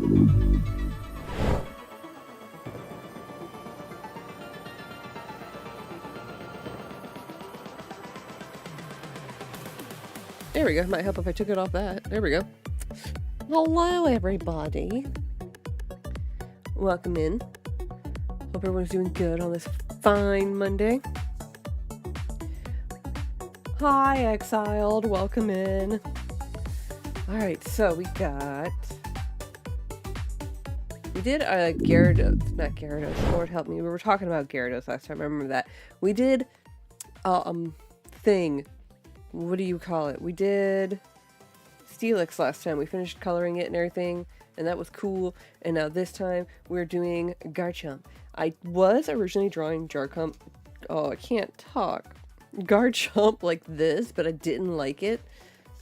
There we go. Might help if I took it off that. There we go. Hello, everybody. Welcome in. Hope everyone's doing good on this fine Monday. Hi, Exiled. Welcome in. Alright, so we did a Gyarados, not Gyarados, Lord help me. We were talking about Gyarados last time, I remember that. We did, thing. What do you call it? We did Steelix last time. We finished coloring it and everything, and that was cool. And now this time, we're doing Garchomp. I was originally drawing Garchomp, oh, I can't talk. Garchomp like this, but I didn't like it.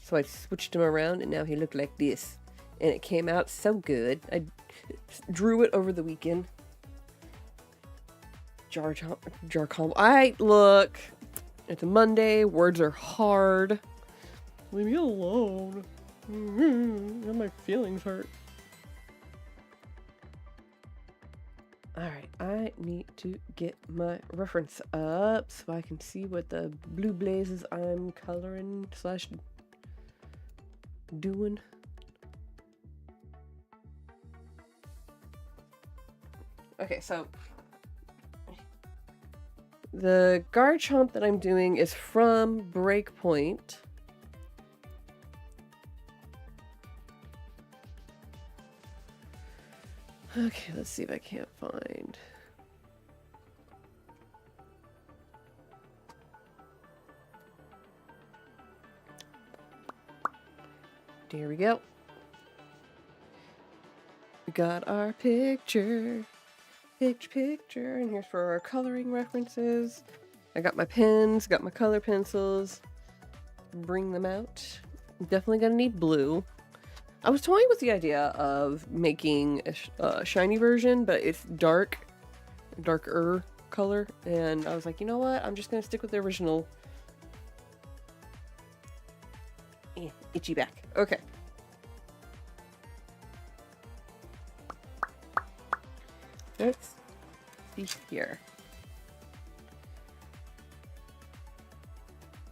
So I switched him around, and now he looked like this. And it came out so good. I drew it over the weekend. Garchomp. Look. It's a Monday. Words are hard. Leave me alone. My feelings hurt. Alright, I need to get my reference up so I can see what the blue blazes I'm coloring slash doing. Okay, so the Garchomp that I'm doing is from Breakpoint. Okay, let's see if I can't find. There we go. We got our picture. Picture, and here's for our coloring references. I got my pens, got my color pencils. Bring them out. Definitely gonna need blue. I was toying with the idea of making a shiny version, but it's darker color, and I was like, you know what? I'm just gonna stick with the original. Itchy back. Okay. Let's see here.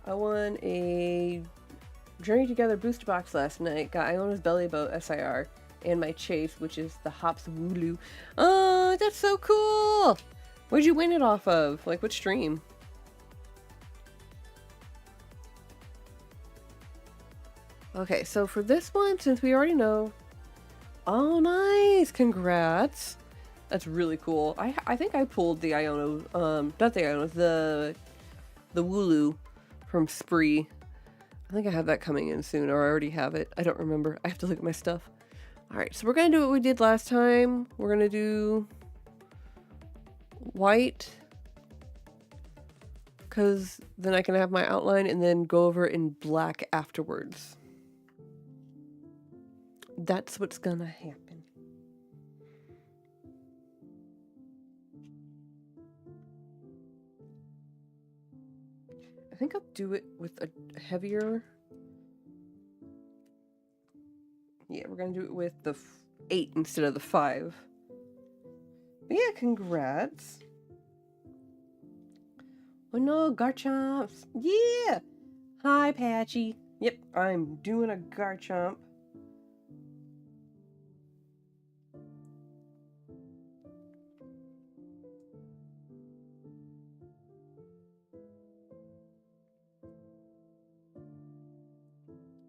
I won a Journey Together booster box last night. Got Iona's Belly Boat SIR and my chase, which is the Hops Wooloo. Oh, that's so cool! Where'd you win it off of? Like, what stream? Okay, so for this one, since we already know... Oh, nice! Congrats! That's really cool. I think I pulled the Iono, not the Iono, the Wooloo from Spree. I think I have that coming in soon, or I already have it. I don't remember. I have to look at my stuff. Alright, so we're gonna do what we did last time. We're gonna do white, because then I can have my outline and then go over in black afterwards. That's what's gonna happen. I think I'll do it with a heavier... Yeah, we're gonna do it with the 8 instead of the 5. But yeah, congrats. Oh no, Garchomps. Yeah! Hi, Patchy. Yep, I'm doing a Garchomp.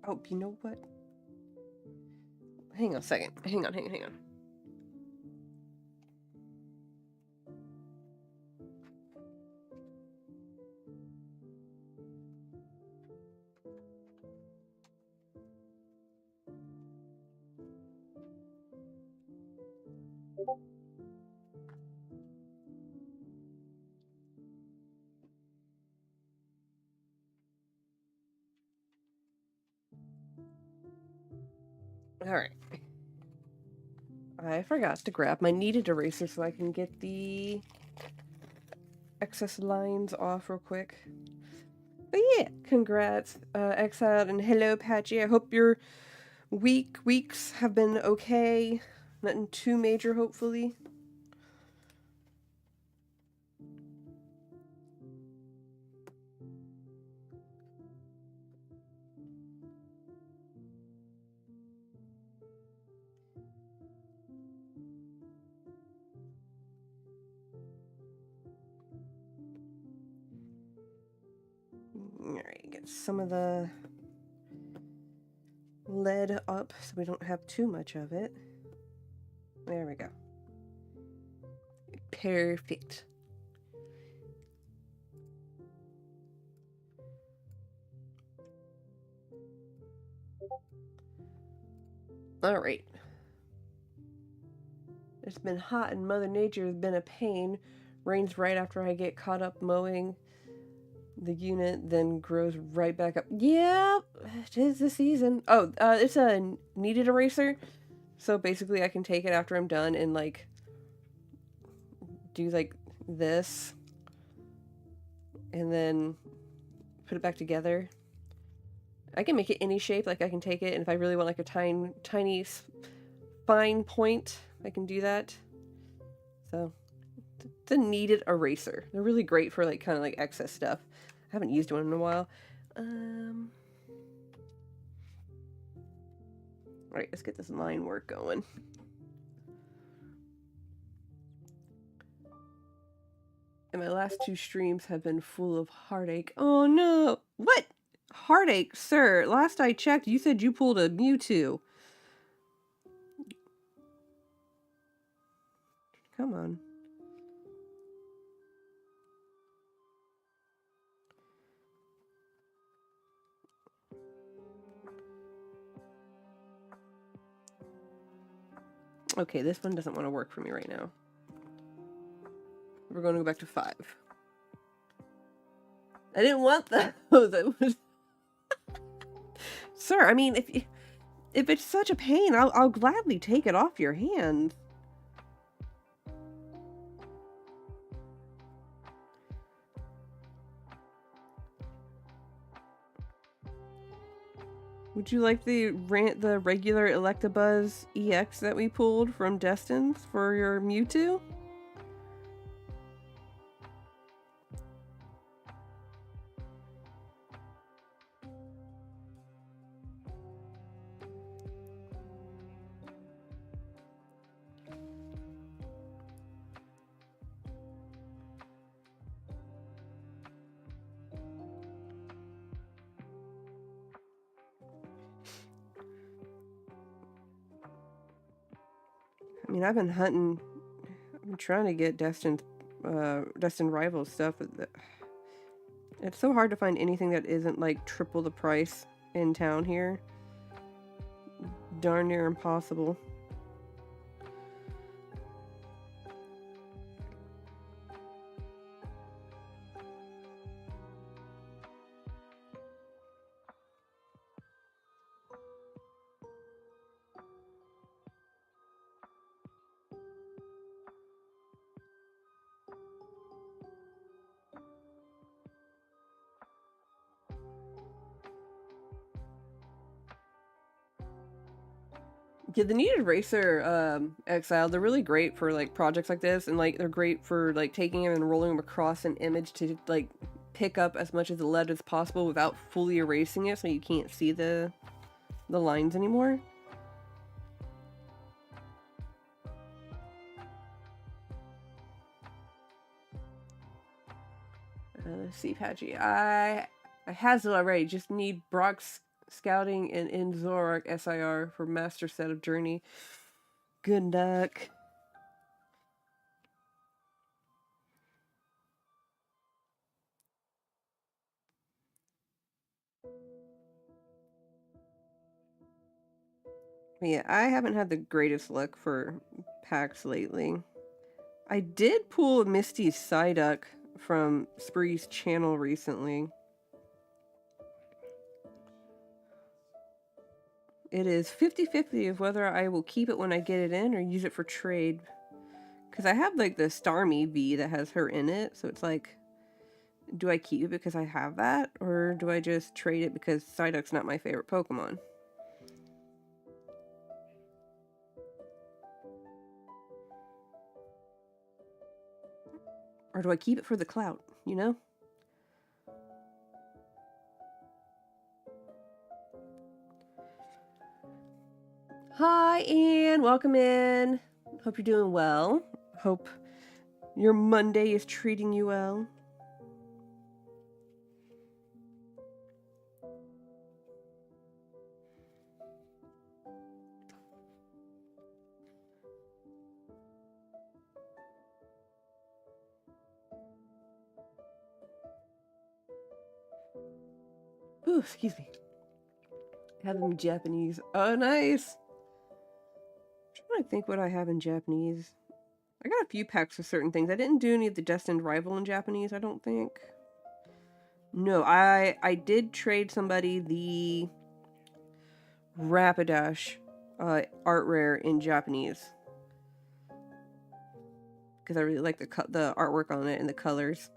Oh, you know what? Hang on a second. Hang on. Alright. I forgot to grab my kneaded eraser so I can get the excess lines off real quick. But yeah, congrats, Exiled, and hello, Patchy. I hope your weeks have been okay. Nothing too major, hopefully. Alright, get some of the lead up so we don't have too much of it. There we go. Perfect. Alright. It's been hot and Mother Nature has been a pain. Rains right after I get caught up mowing the unit, then grows right back up. Yeah, it is the season. Oh, it's a kneaded eraser. So basically I can take it after I'm done and like do like this and then put it back together. I can make it any shape. Like I can take it and if I really want like a tiny fine point, I can do that. So it's a kneaded eraser. They're really great for like kind of like excess stuff. I haven't used one in a while. Alright, let's get this line work going. And my last 2 streams have been full of heartache. Oh no! What? Heartache, sir? Last I checked, you said you pulled a Mewtwo. Come on. Okay, this one doesn't want to work for me right now. We're going to go back to 5. I didn't want those. It was... Sir, I mean, if it's such a pain, I'll gladly take it off your hand. Would you like the regular Electabuzz EX that we pulled from Destined for your Mewtwo? I mean, I've been hunting. I'm trying to get Destined Rivals stuff. It's so hard to find anything that isn't like triple the price in town here. Darn near impossible. Yeah, the Kneaded Eraser Exile, they're really great for like projects like this, and like they're great for like taking them and rolling them across an image to like pick up as much of the lead as possible without fully erasing it so you can't see the lines anymore. Let's see, Patchy. I has it already. Just need Brock's Scouting and in Zoroark SIR for Master Set of Journey. Good luck. Yeah, I haven't had the greatest luck for packs lately. I did pull Misty's Psyduck from Spree's channel recently. It is 50-50 of whether I will keep it when I get it in or use it for trade. Because I have like the Starmie V that has her in it, so it's like, do I keep it because I have that? Or do I just trade it because Psyduck's not my favorite Pokemon? Or do I keep it for the clout, you know? Hi, Anne. Welcome in. Hope you're doing well. Hope your Monday is treating you well. Ooh, excuse me. Have them in Japanese. Oh, nice. I'm trying to think what I have in Japanese. I got a few packs of certain things. I didn't do any of the Destined Rival in Japanese, I don't think. No, I did trade somebody the Rapidash art rare in Japanese. Because I really like the artwork on it and the colors.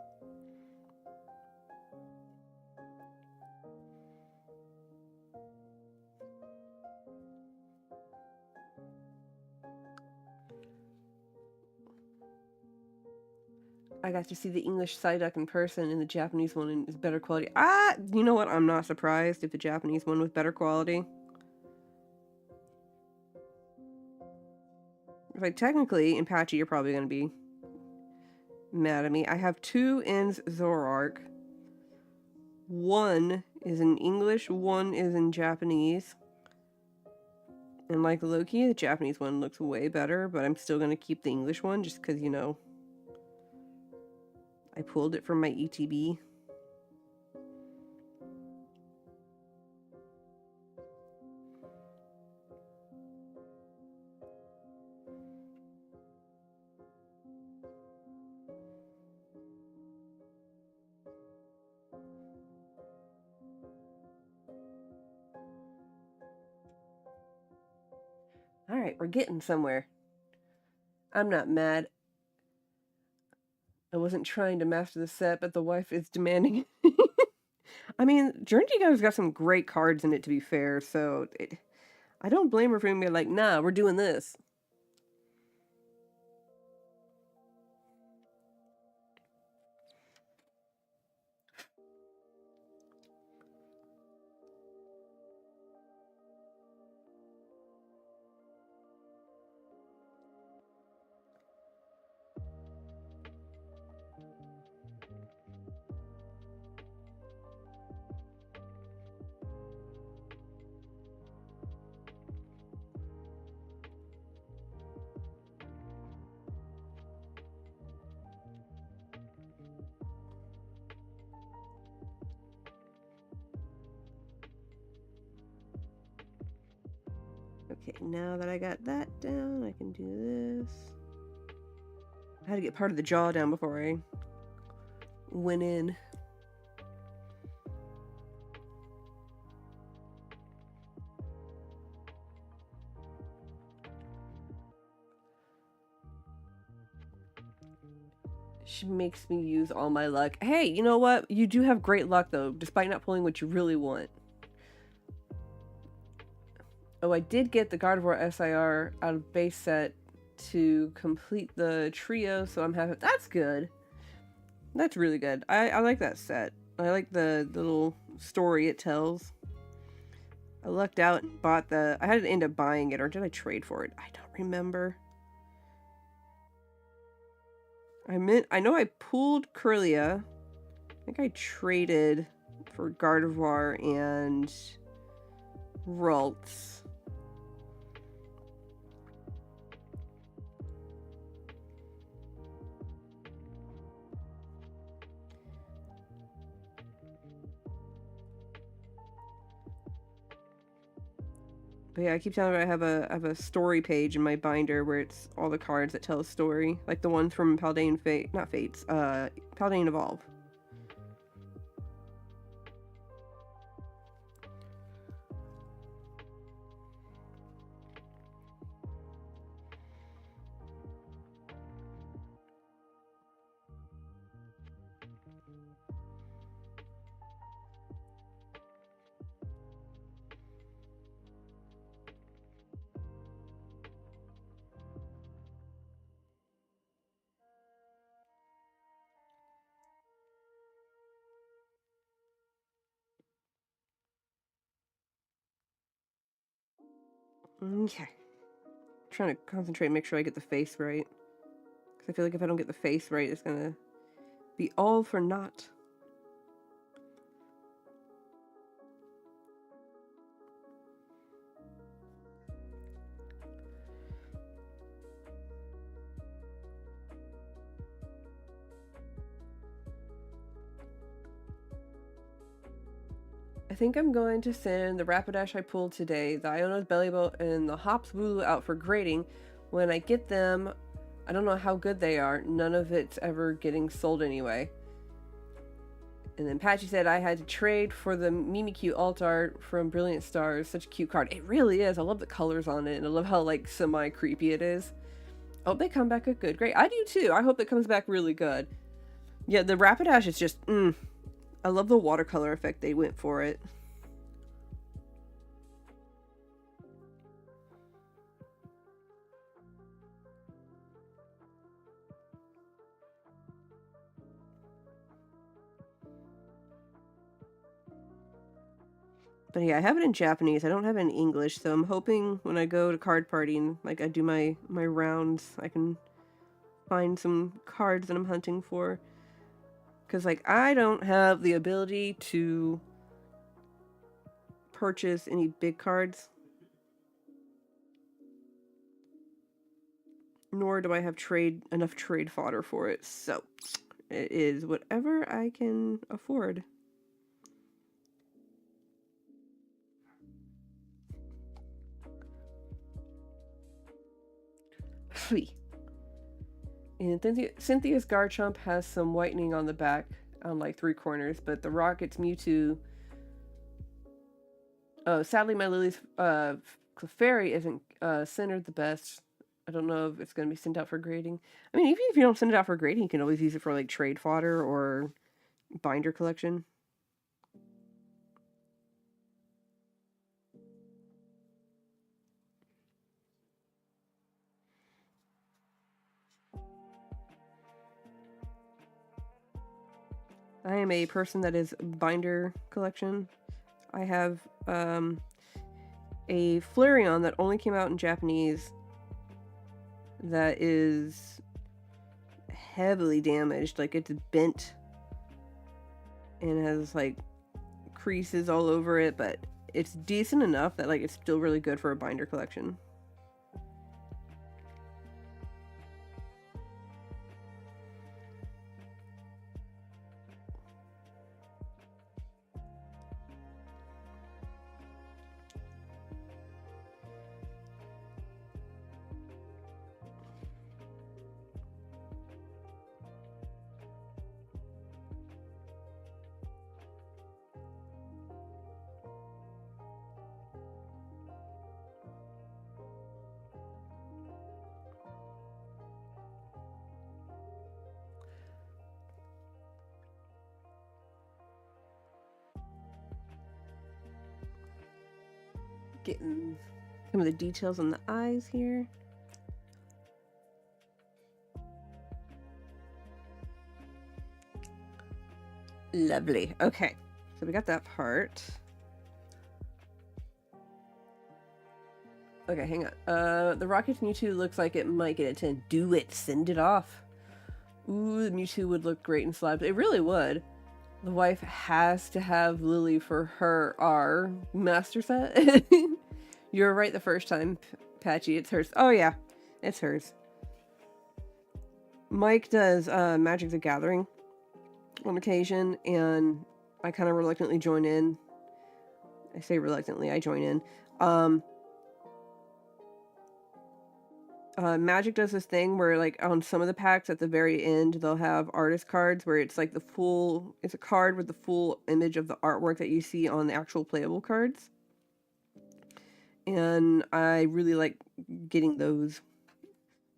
I got to see the English Psyduck in person, and the Japanese one is better quality. You know what? I'm not surprised if the Japanese one was better quality. Like, technically, in Patchy, you're probably going to be mad at me. I have 2 in Zoroark. 1 is in English, 1 is in Japanese. And like Loki, the Japanese one looks way better, but I'm still going to keep the English one just because, you know, I pulled it from my ETB. Alright, we're getting somewhere. I'm not mad. I wasn't trying to master the set, but the wife is demanding. I mean, Journey to Gao's got some great cards in it, to be fair, so I don't blame her for being like, nah, we're doing this. Okay, now that I got that down, I can do this. I had to get part of the jaw down before I went in. She makes me use all my luck. Hey, you know what? You do have great luck, though, despite not pulling what you really want. Oh, I did get the Gardevoir SIR out of base set to complete the trio, so I'm happy. That's good. That's really good. I like that set. I like the little story it tells. I lucked out and bought the... I had to end up buying it, or did I trade for it? I don't remember. I know I pulled Curlia. I think I traded for Gardevoir and Ralts. But yeah, I keep telling her I have a story page in my binder where it's all the cards that tell a story, like the ones from Paldean Fate, not Fates, Paldean Evolve. Okay. Trying to concentrate and make sure I get the face right. Because I feel like if I don't get the face right, it's gonna be all for naught. I think I'm going to send the Rapidash I pulled today, the Iono's Bellyboat, and the Hops Wooloo out for grading. When I get them, I don't know how good they are. None of it's ever getting sold anyway. And then Patchy said I had to trade for the Mimikyu alt art from Brilliant Stars. Such a cute card. It really is. I love the colors on it, and I love how, like, semi-creepy it is. I hope they come back a good grade. I do too. I hope it comes back really good. Yeah, the Rapidash is just, I love the watercolor effect they went for it. But yeah, I have it in Japanese. I don't have it in English, so I'm hoping when I go to card party and like I do my rounds, I can find some cards that I'm hunting for. Because like I don't have the ability to purchase any big cards, nor do I have enough trade fodder for it. So it is whatever I can afford. And Cynthia's Garchomp has some whitening on the back on like 3 corners, but the Rocket's Mewtwo. Oh, sadly, my Lily's Clefairy isn't centered the best. I don't know if it's going to be sent out for grading. I mean, even if you don't send it out for grading, you can always use it for like trade fodder or binder collection. I am a person that is binder collection. I have a Flareon that only came out in Japanese that is heavily damaged. Like, it's bent and has like creases all over it, but it's decent enough that like it's still really good for a binder collection. Getting some of the details on the eyes here. Lovely. Okay, so we got that part. Okay, hang on. The Rocket's Mewtwo looks like it might get a 10. Do it. Send it off. Ooh, the Mewtwo would look great in slabs. It really would. The wife has to have Lily for our master set. You're right the first time, Patchy. It's hers. Oh, yeah. It's hers. Mike does Magic the Gathering on occasion, and I kind of reluctantly join in. I say reluctantly, I join in. Magic does this thing where, like, on some of the packs at the very end, they'll have artist cards where it's like it's a card with the full image of the artwork that you see on the actual playable cards. And I really like getting those.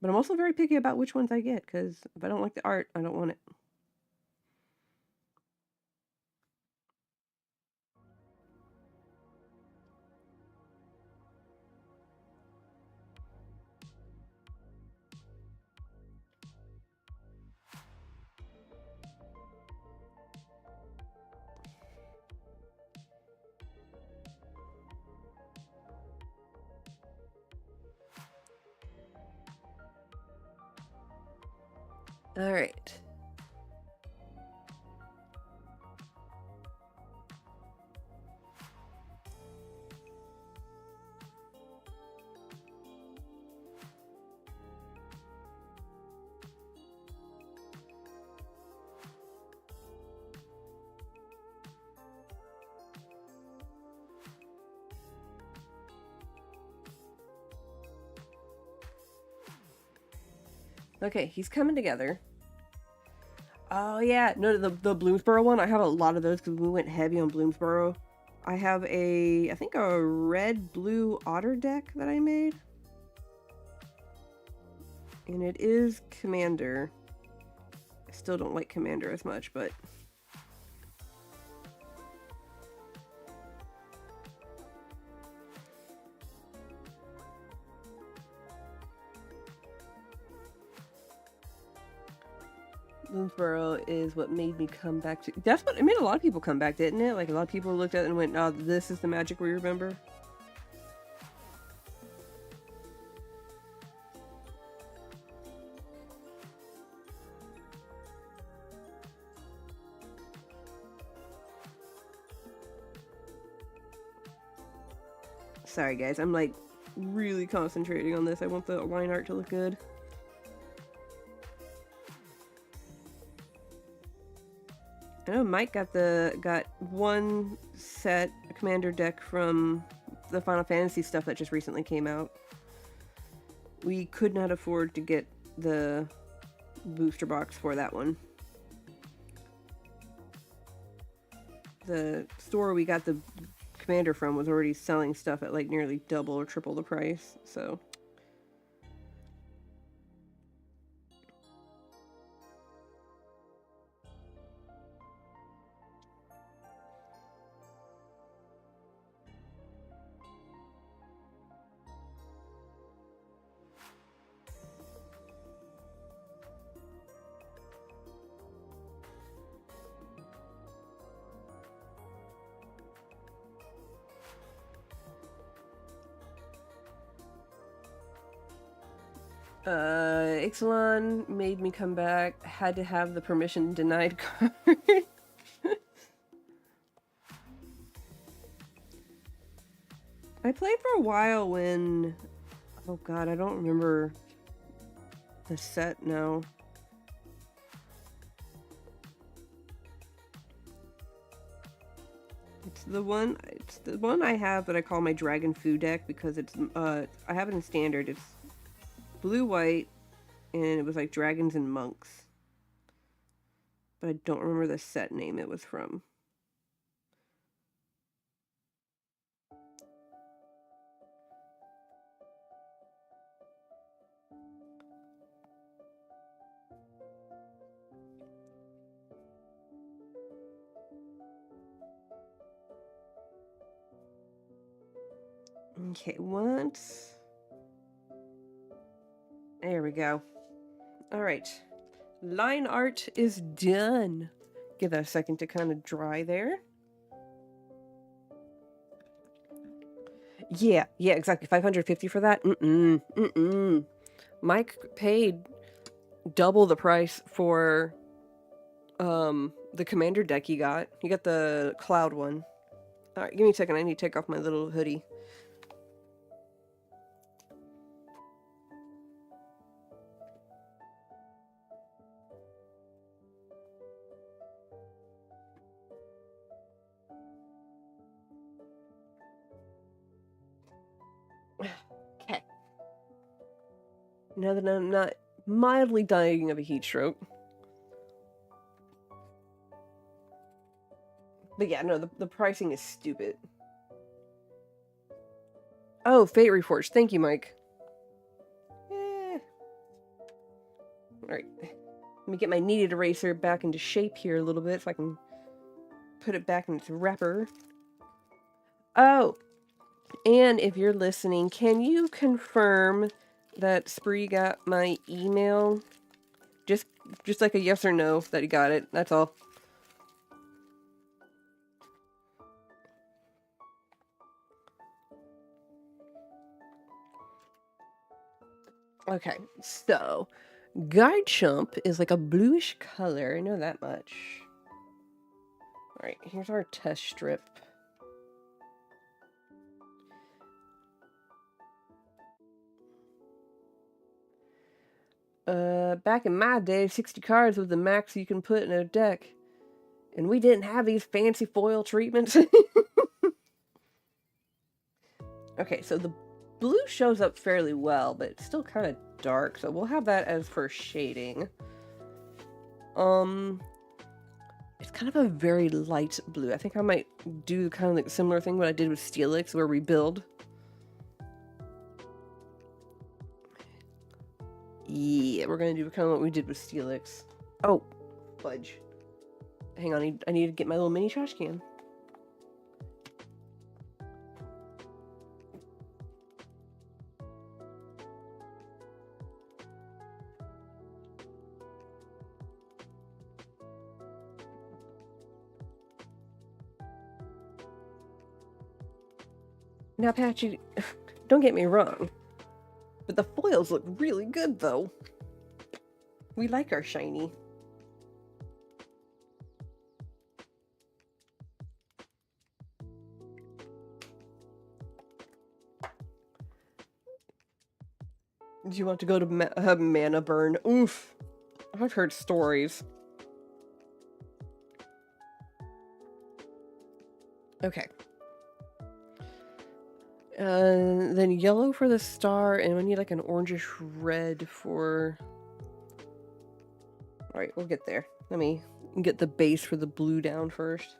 But I'm also very picky about which ones I get, because if I don't like the art, I don't want it. All right. Okay, he's coming together. Oh yeah, no, the Bloomsboro one. I have a lot of those because we went heavy on Bloomsboro. I have I think a red-blue otter deck that I made. And it is Commander. I still don't like Commander as much, but... Bloomsboro is what made me come back to... That's what... It made a lot of people come back, didn't it? Like, a lot of people looked at it and went, oh, this is the Magic we remember. Sorry, guys. I'm, like, really concentrating on this. I want the line art to look good. I know Mike got one set Commander deck from the Final Fantasy stuff that just recently came out. We could not afford to get the booster box for that one. The store we got the Commander from was already selling stuff at like nearly double or triple the price, so... Ixalan made me come back. Had to have the permission denied card. I played for a while when... Oh god, I don't remember the set now. It's the one I have that I call my Dragon Fu deck because it's I have it in standard. It's blue-white, and it was like dragons and monks. But I don't remember the set name it was from. Okay, once... There we go. Alright. Line art is done. Give that a second to kind of dry there. Yeah, exactly. 550 for that? Mike paid double the price for the Commander deck he got. He got the Cloud one. Alright, give me a second. I need to take off my little hoodie. Okay. Now that I'm not mildly dying of a heat stroke. But yeah, no, the pricing is stupid. Oh, Fate Reforged. Thank you, Mike. Alright. Let me get my kneaded eraser back into shape here a little bit so I can put it back in its wrapper. Oh! And if you're listening, can you confirm that Spree got my email? Just like a yes or no that he got it. That's all. Okay, so Garchomp is like a bluish color. I know that much. Alright, here's our test strip. Back in my day, 60 cards was the max you can put in a deck. And we didn't have these fancy foil treatments. Okay, so the blue shows up fairly well, but it's still kind of dark, so we'll have that as for shading. It's kind of a very light blue. I think I might do kind of like a similar thing what I did with Steelix, where we build. Yeah, we're gonna do kind of what we did with Steelix. Oh, fudge. Hang on, I need to get my little mini trash can. Now, Patchy, don't get me wrong, but the foils look really good, though. We like our shiny. Do you want to go to Mana Burn? Oof. I've heard stories. Okay. Then yellow for the star, and we need like an orangish red for... Alright, we'll get there. Let me get the base for the blue down first.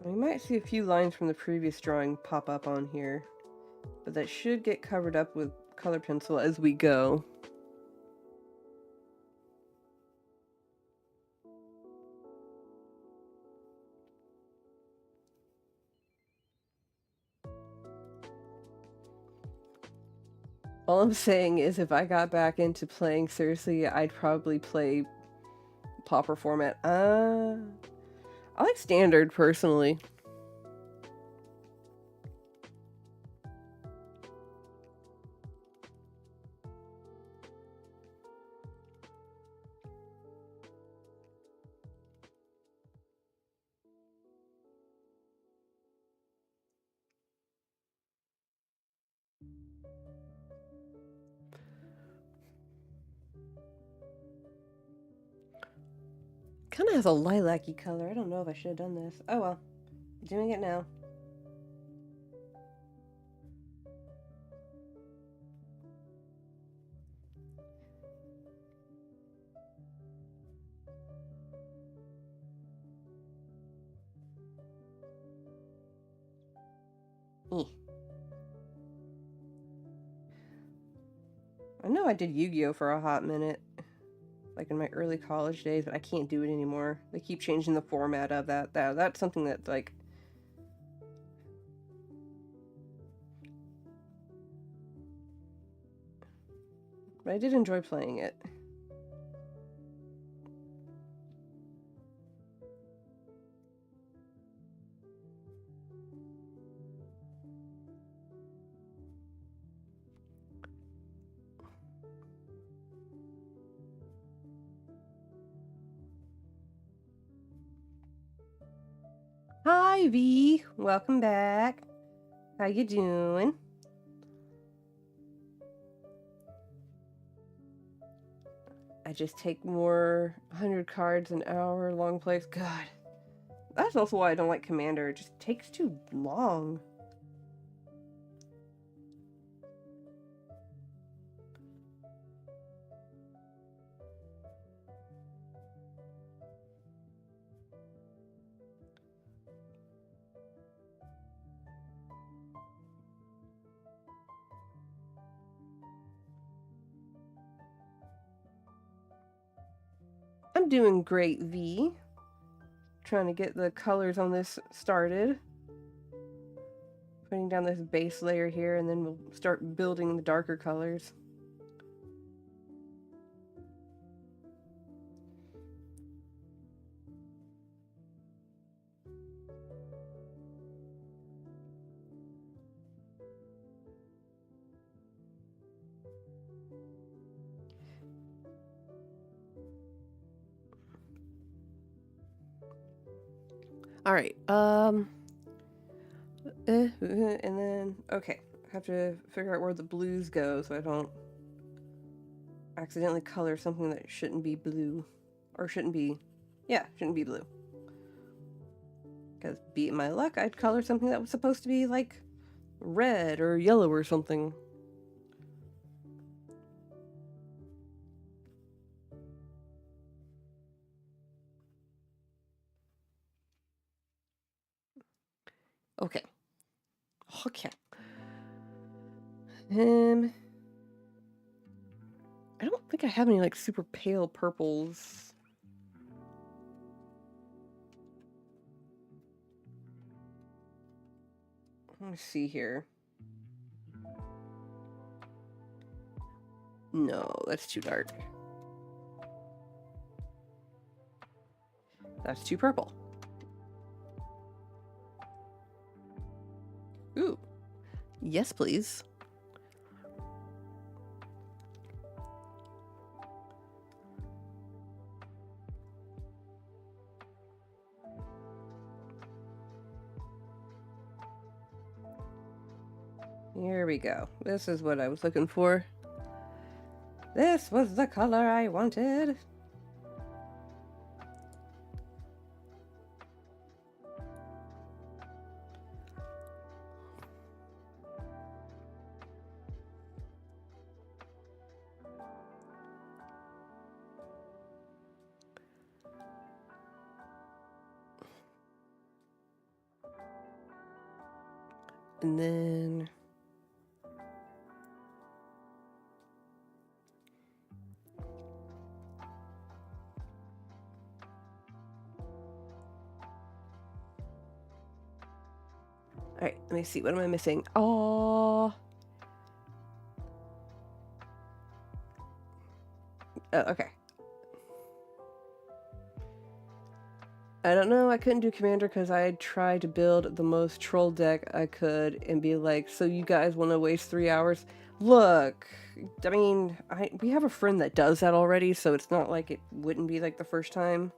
We might see a few lines from the previous drawing pop up on here, but that should get covered up with color pencil as we go. All I'm saying is if I got back into playing seriously, I'd probably play Pauper format. I like standard, personally. Kind of has a lilac-y color. I don't know if I should have done this. Oh well. Doing it now. I know I did Yu-Gi-Oh for a hot minute, like in my early college days, but I can't do it anymore. They keep changing the format of that. That's something that's like... But I did enjoy playing it. Hi, V. Welcome back. How you doing? I just take more 100 cards an hour long plays. God. That's also why I don't like Commander. It just takes too long. I'm doing great, V. Trying to get the colors on this started. Putting down this base layer here, and then we'll start building the darker colors. All right. And then, okay. I have to figure out where the blues go so I don't accidentally color something that shouldn't be blue. Or shouldn't be, yeah, shouldn't be blue. Because beat my luck, I'd color something that was supposed to be like red or yellow or something. Okay. Okay. I don't think I have any like super pale purples. Let me see here. No, that's too dark. That's too purple. Ooh. Yes, please. Here we go. This is what I was looking for. This was the color I wanted. And then all right, let me see. What am I missing? Oh, okay. I don't know. I couldn't do Commander because I tried to build the most troll deck I could and be like, so you guys want to waste 3 hours? Look, I mean, we have a friend that does that already, so it's not like it wouldn't be like the first time.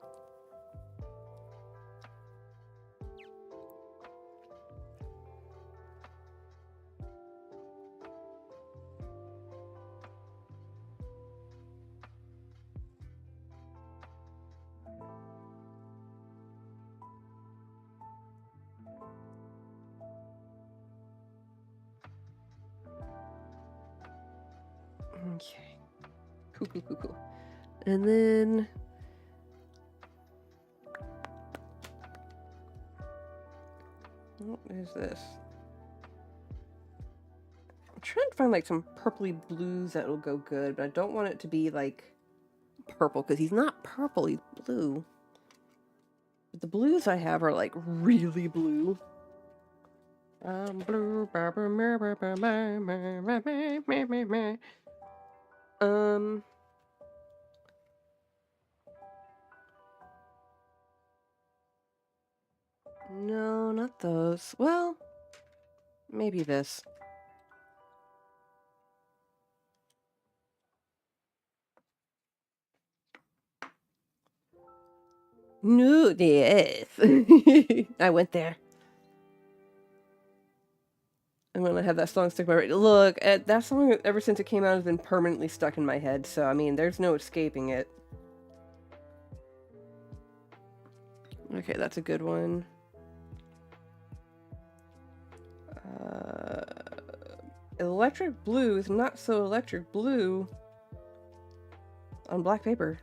Okay. Cool. And then what is this? I'm trying to find like some purpley blues that will go good, but I don't want it to be like purple because he's not purple, he's blue. But the blues I have are like really blue. Blue. No, not those. Well, maybe this. No, yes. I went there. I'm gonna have that song stick my radio. Look, that song ever since it came out has been permanently stuck in my head, so I mean, there's no escaping it. Okay, that's a good one. Electric blue is not so electric blue on black paper.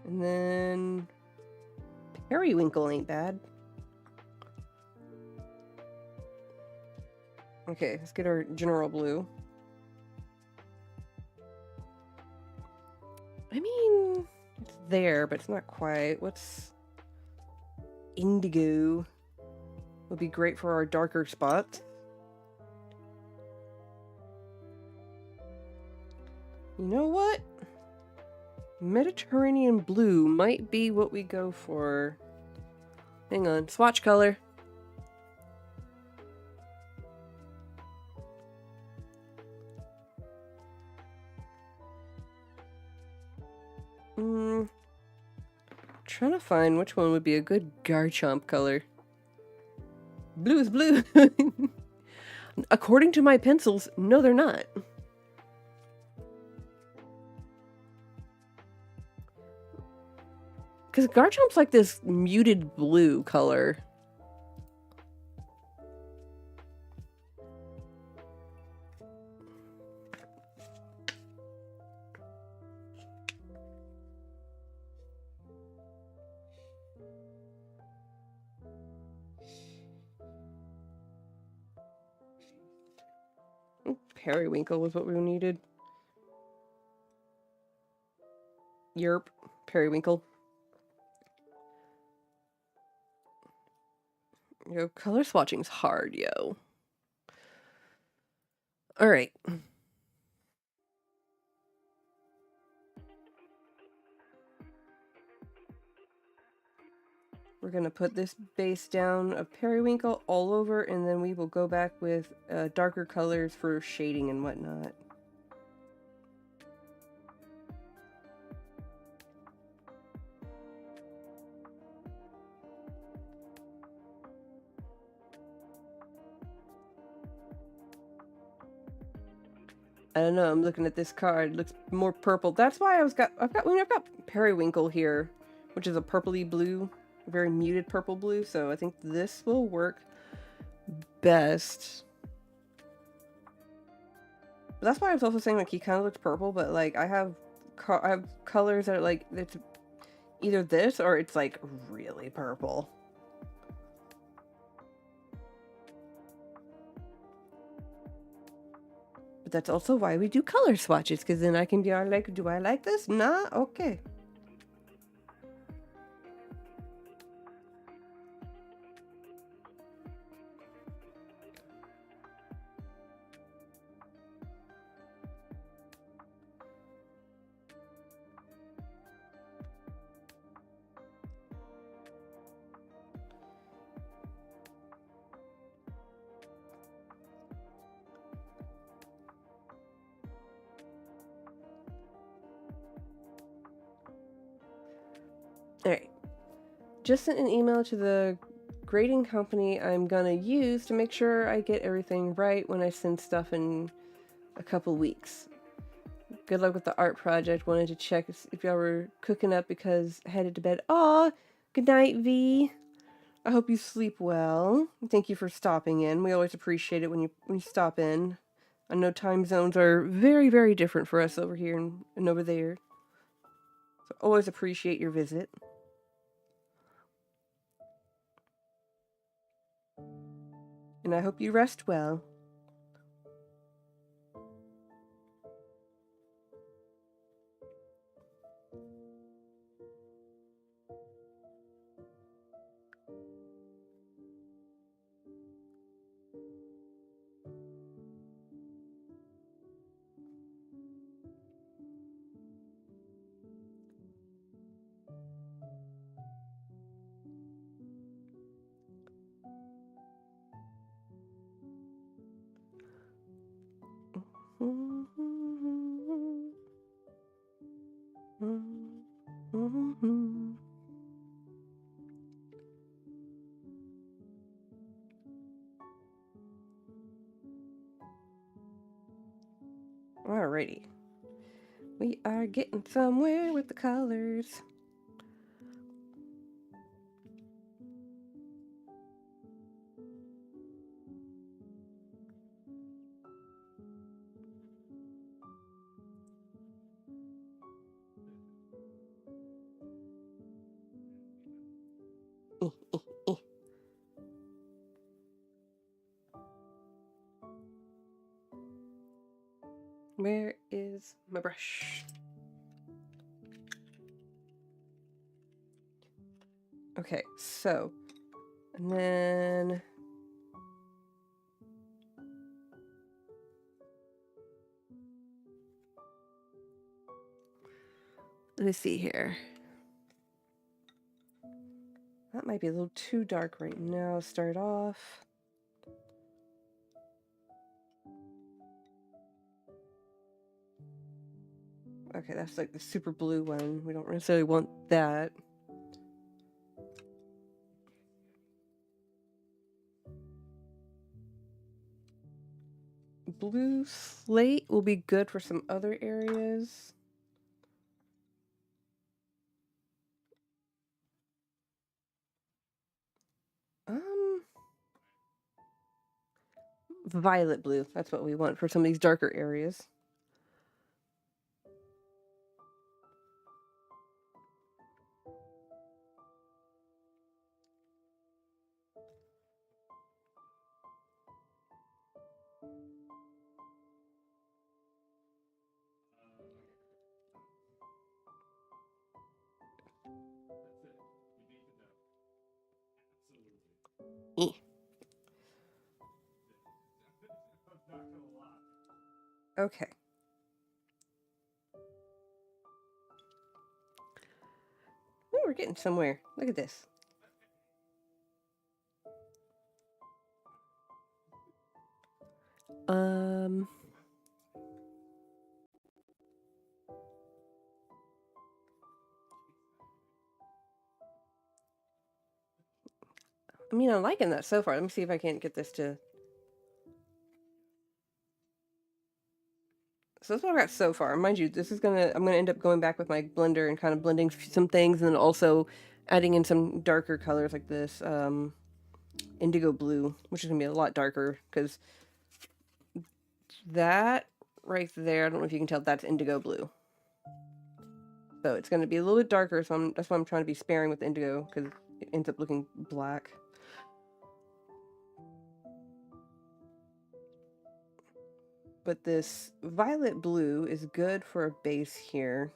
And then periwinkle ain't bad. Okay, let's get our general blue. I mean, it's there, but it's not quite. What's indigo would be great for our darker spots. You know what? Mediterranean blue might be what we go for. Hang on, swatch color. Trying to find which one would be a good Garchomp color. Blue is blue. According to my pencils, no, they're not. Because Garchomp's like this muted blue color. Periwinkle was what we needed. Yerp, periwinkle. Yo, color swatching's hard, yo. Alright. We're gonna put this base down of periwinkle all over, and then we will go back with darker colors for shading and whatnot. I don't know, I'm looking at this card, it looks more purple. That's why I've got periwinkle here, which is a purpley blue, a very muted purple blue, so I think this will work best. But that's why I was also saying like he kind of looks purple, but like I have colors that are like it's either this or it's like really purple. But that's also why we do color swatches, because then I can be all like, do I like this? Nah, okay. Alright, just sent an email to the grading company I'm gonna use to make sure I get everything right when I send stuff in a couple weeks. Good luck with the art project. Wanted to check if y'all were cooking up because headed to bed. Aw, good night, V. I hope you sleep well. Thank you for stopping in. We always appreciate it when you stop in. I know time zones are very, very different for us over here and over there. So always appreciate your visit. And I hope you rest well. Alrighty. We are getting somewhere with the colors. Where is my brush? Okay, so, and then let me see here. That might be a little too dark right now. Start off. Okay, that's like the super blue one. We don't necessarily want that. Blue slate will be good for some other areas. Violet blue. That's what we want for some of these darker areas. Eh. Okay. Ooh, we're getting somewhere. Look at this. I mean, I'm liking that so far. Let me see if I can't get this to... So that's what I've got so far. Mind you, this is I'm gonna end up going back with my blender and kind of blending some things, and then also adding in some darker colors like this, indigo blue, which is gonna be a lot darker, because that right there, I don't know if you can tell, that's indigo blue. So it's gonna be a little bit darker, so that's why I'm trying to be sparing with indigo, because it ends up looking black. But this violet blue is good for a base here.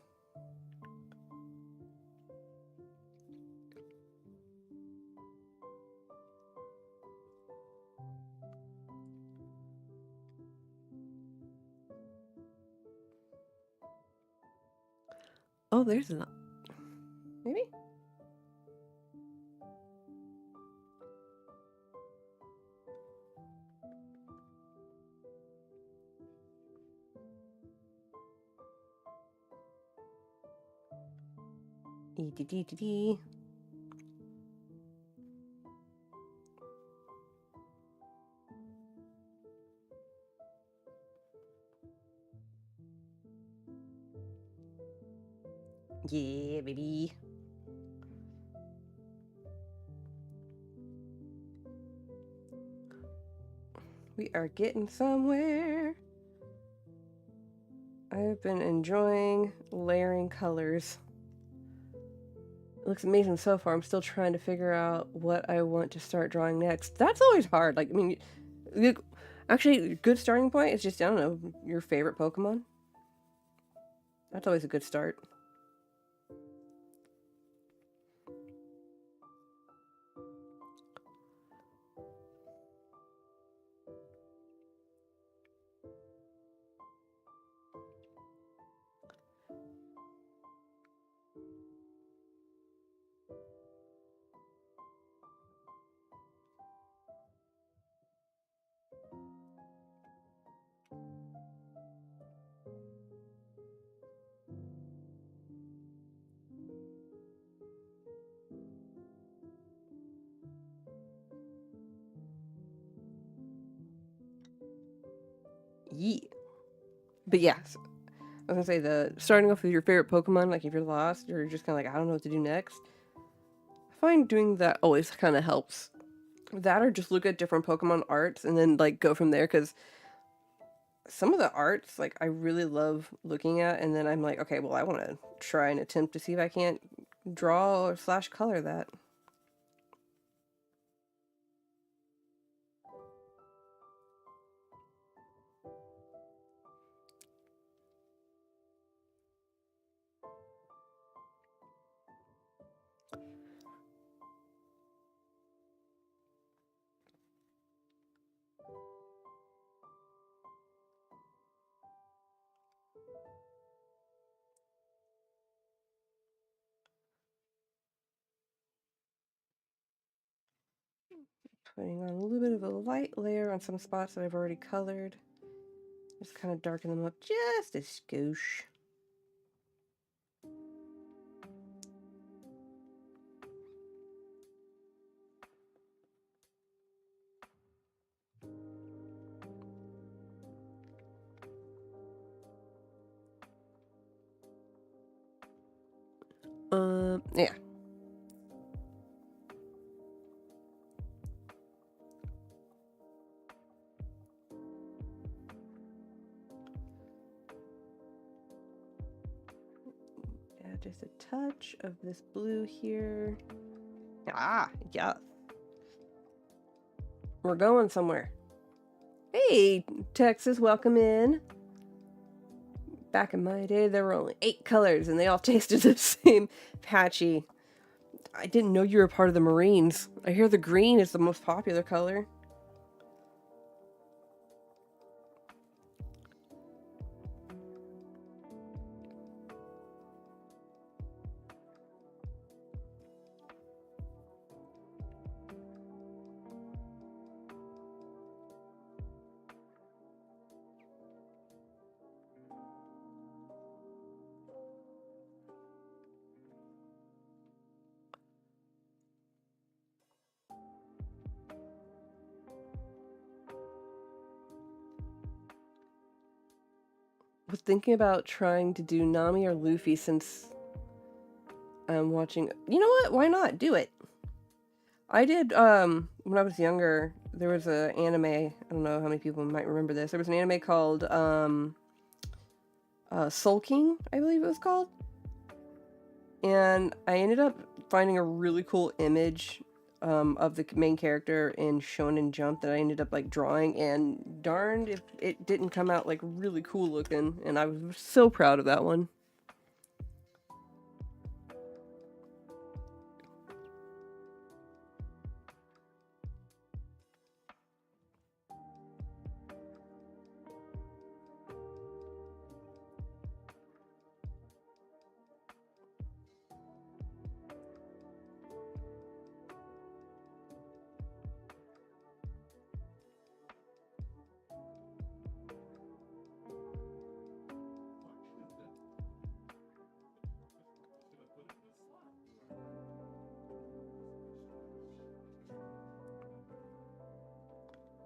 Oh, there's a... Maybe? E-d-d-d-d. Yeah, baby. We are getting somewhere. I've been enjoying layering colors. It looks amazing so far. I'm still trying to figure out what I want to start drawing next. That's always hard. Like, I mean, actually, a good starting point is just, I don't know, your favorite Pokemon. That's always a good start. Yeet. But yes, I was gonna say, the starting off with your favorite Pokemon, like if you're lost or you're just kind of like, I don't know what to do next, I find doing that always kind of helps. That or just look at different Pokemon arts and then like go from there, because some of the arts, like, I really love looking at, and then I'm like, okay, well, I want to try and attempt to see if I can't draw or slash color that. Putting on a little bit of a light layer on some spots that I've already colored. Just kind of darken them up just a skosh. Yeah. Add just a touch of this blue here. Ah, yeah. We're going somewhere. Hey, Texas, welcome in. Back in my day, there were only 8 colors, and they all tasted the same. Patchy. I didn't know you were part of the Marines. I hear the green is the most popular color. Was thinking about trying to do Nami or Luffy since I'm watching. You know what? Why not? Do it. I did, when I was younger, there was an anime, I don't know how many people might remember this, there was an anime called, Soul King, I believe it was called, and I ended up finding a really cool image, of the main character in Shonen Jump that I ended up, like, drawing, and darned if it didn't come out, like, really cool looking, and I was so proud of that one.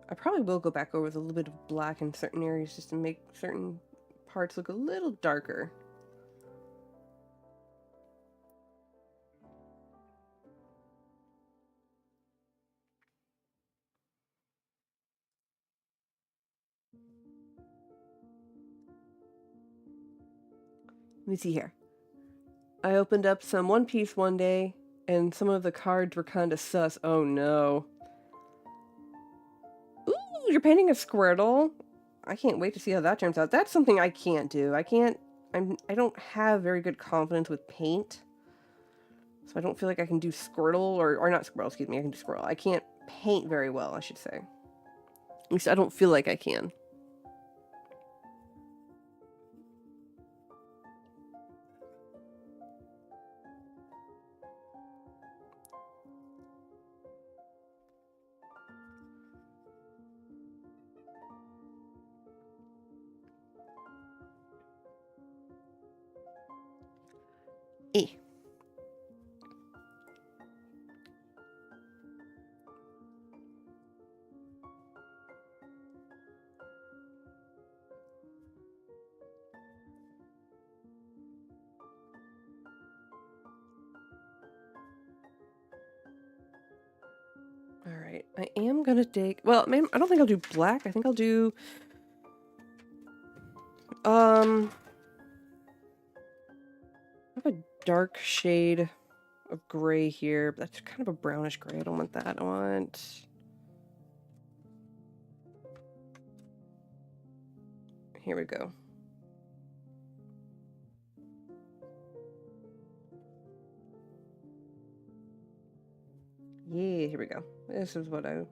I probably will go back over with a little bit of black in certain areas just to make certain parts look a little darker. Let me see here. I opened up some One Piece one day, and some of the cards were kind of sus. Oh no. Ooh, you're painting a Squirtle? I can't wait to see how that turns out. That's something I can't do. I don't have very good confidence with paint. So I don't feel like I can do Squirtle, or not Squirtle, excuse me, I can do Squirtle. I can't paint very well, I should say. At least I don't feel like I can. Eh. Alright, I am gonna take... Well, I don't think I'll do black. I think I'll do... I have a dark shade of gray here, but that's kind of a brownish gray. I don't want that. I want... Here we go. Yeah, here we go. This is what I...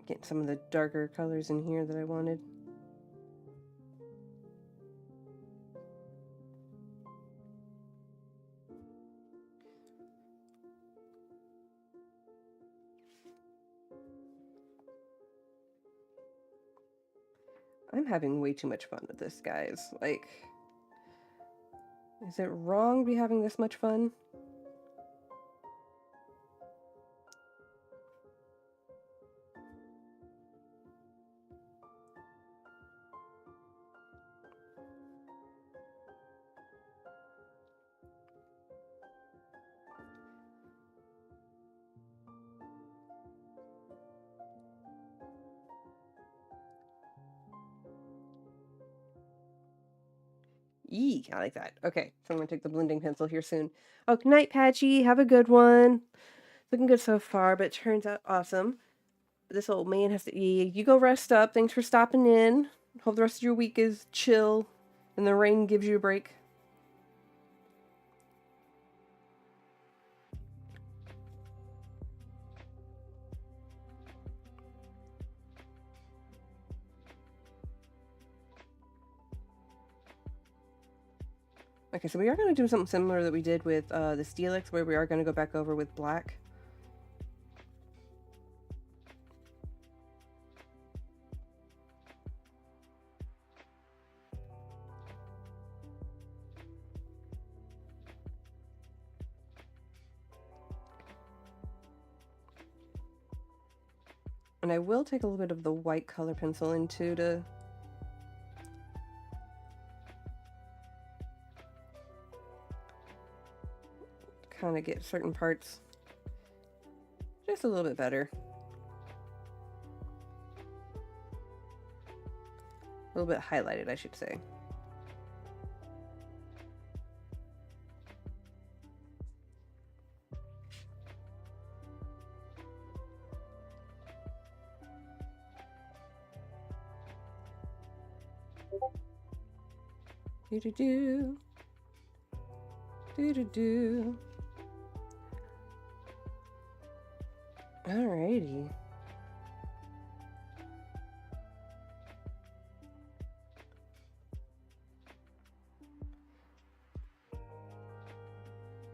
Get some of the darker colors in here that I wanted. I'm having way too much fun with this, guys. Like, is it wrong to be having this much fun? Yee, I like that. Okay, so I'm gonna take the blending pencil here soon. Oh, good night, Patchy. Have a good one. Looking good so far, but it turns out awesome. This old man has to. You go rest up. Thanks for stopping in. Hope the rest of your week is chill, and the rain gives you a break. Okay, so we are going to do something similar that we did with the Steelix, where we are going to go back over with black. And I will take a little bit of the white color pencil in too to kind of get certain parts just a little bit better. A little bit highlighted, I should say. Do-do-do. Do-do-do. Alrighty.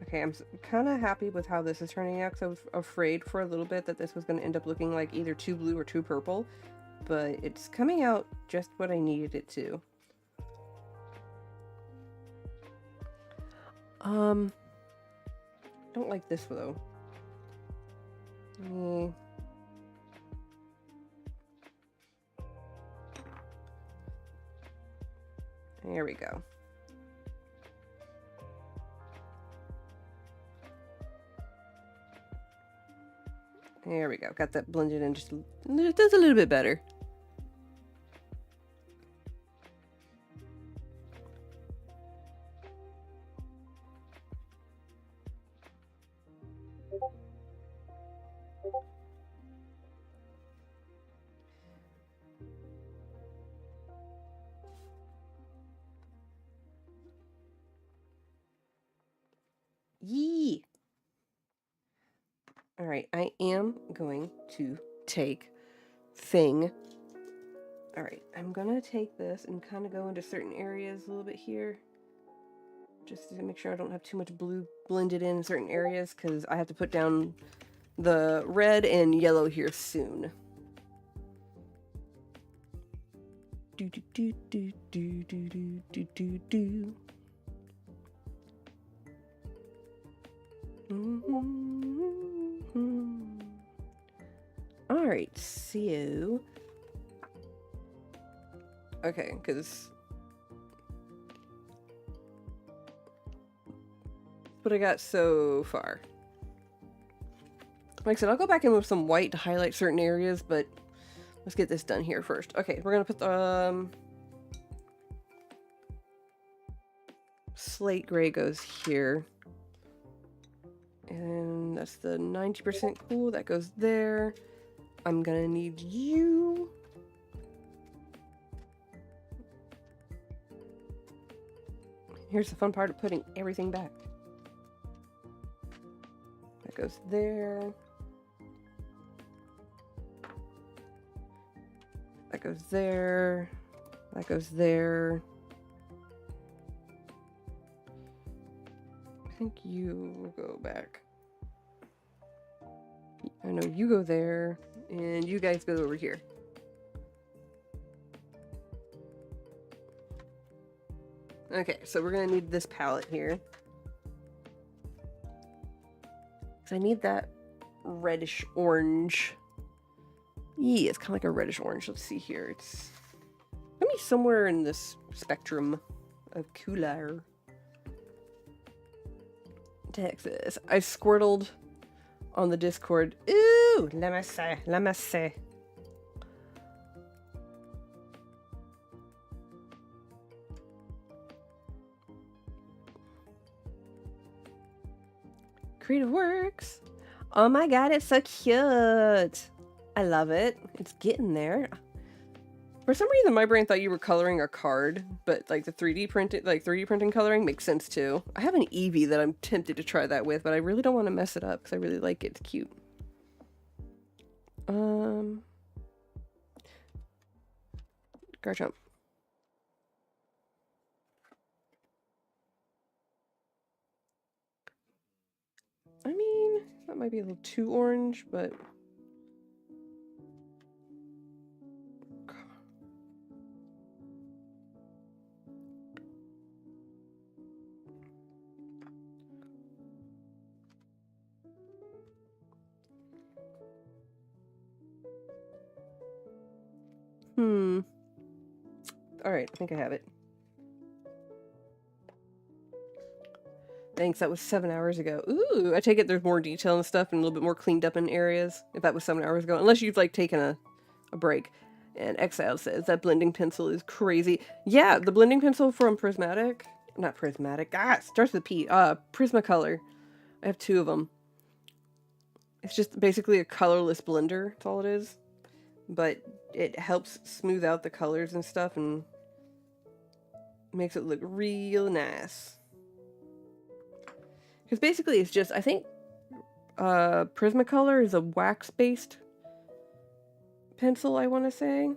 Okay, I'm kind of happy with how this is turning out, because I was afraid for a little bit that this was going to end up looking like either too blue or too purple, but it's coming out just what I needed it to. Don't like this though. There we go. There we go. Got that blended in just a little bit better. Yee! Alright, I am going to take Thing. Alright, I'm gonna take this and kind of go into certain areas a little bit here. Just to make sure I don't have too much blue blended in certain areas, because I have to put down the red and yellow here soon. Do do do do do do do do do do. Alright, so... Okay, because... what I got so far. Like I said, I'll go back in with some white to highlight certain areas, but let's get this done here first. Okay, we're gonna put the... slate gray goes here. And that's the 90% cool. That goes there. I'm gonna need you. Here's the fun part of putting everything back. That goes there. goes there. That goes there. I think you will go back. I know you go there, and you guys go over here. Okay, so we're gonna need this palette here. So I need that reddish orange. Yeah, it's kind of like a reddish orange. Let's see here. It's gonna be somewhere in this spectrum of cooler. Texas. I squirtled on the Discord. Ooh, let me say, let me say. Creative Works. Oh my god, it's so cute. I love it. It's getting there. For some reason, my brain thought you were coloring a card, but like the 3D printing, like 3D printing coloring makes sense too. I have an Eevee that I'm tempted to try that with, but I really don't want to mess it up because I really like it. It's cute. Garchomp. I mean, that might be a little too orange, but alright, I think I have it. Thanks, that was 7 hours ago. Ooh, I take it there's more detail and stuff and a little bit more cleaned up in areas if that was 7 hours ago. Unless you've like taken a break. And Exile says that blending pencil is crazy. Yeah, the blending pencil from Prismatic. Not Prismatic. Ah, it starts with P. Prismacolor. I have 2 of them. It's just basically a colorless blender. That's all it is. But it helps smooth out the colors and stuff and makes it look real nice. Because basically it's just, I think Prismacolor is a wax-based pencil, I want to say.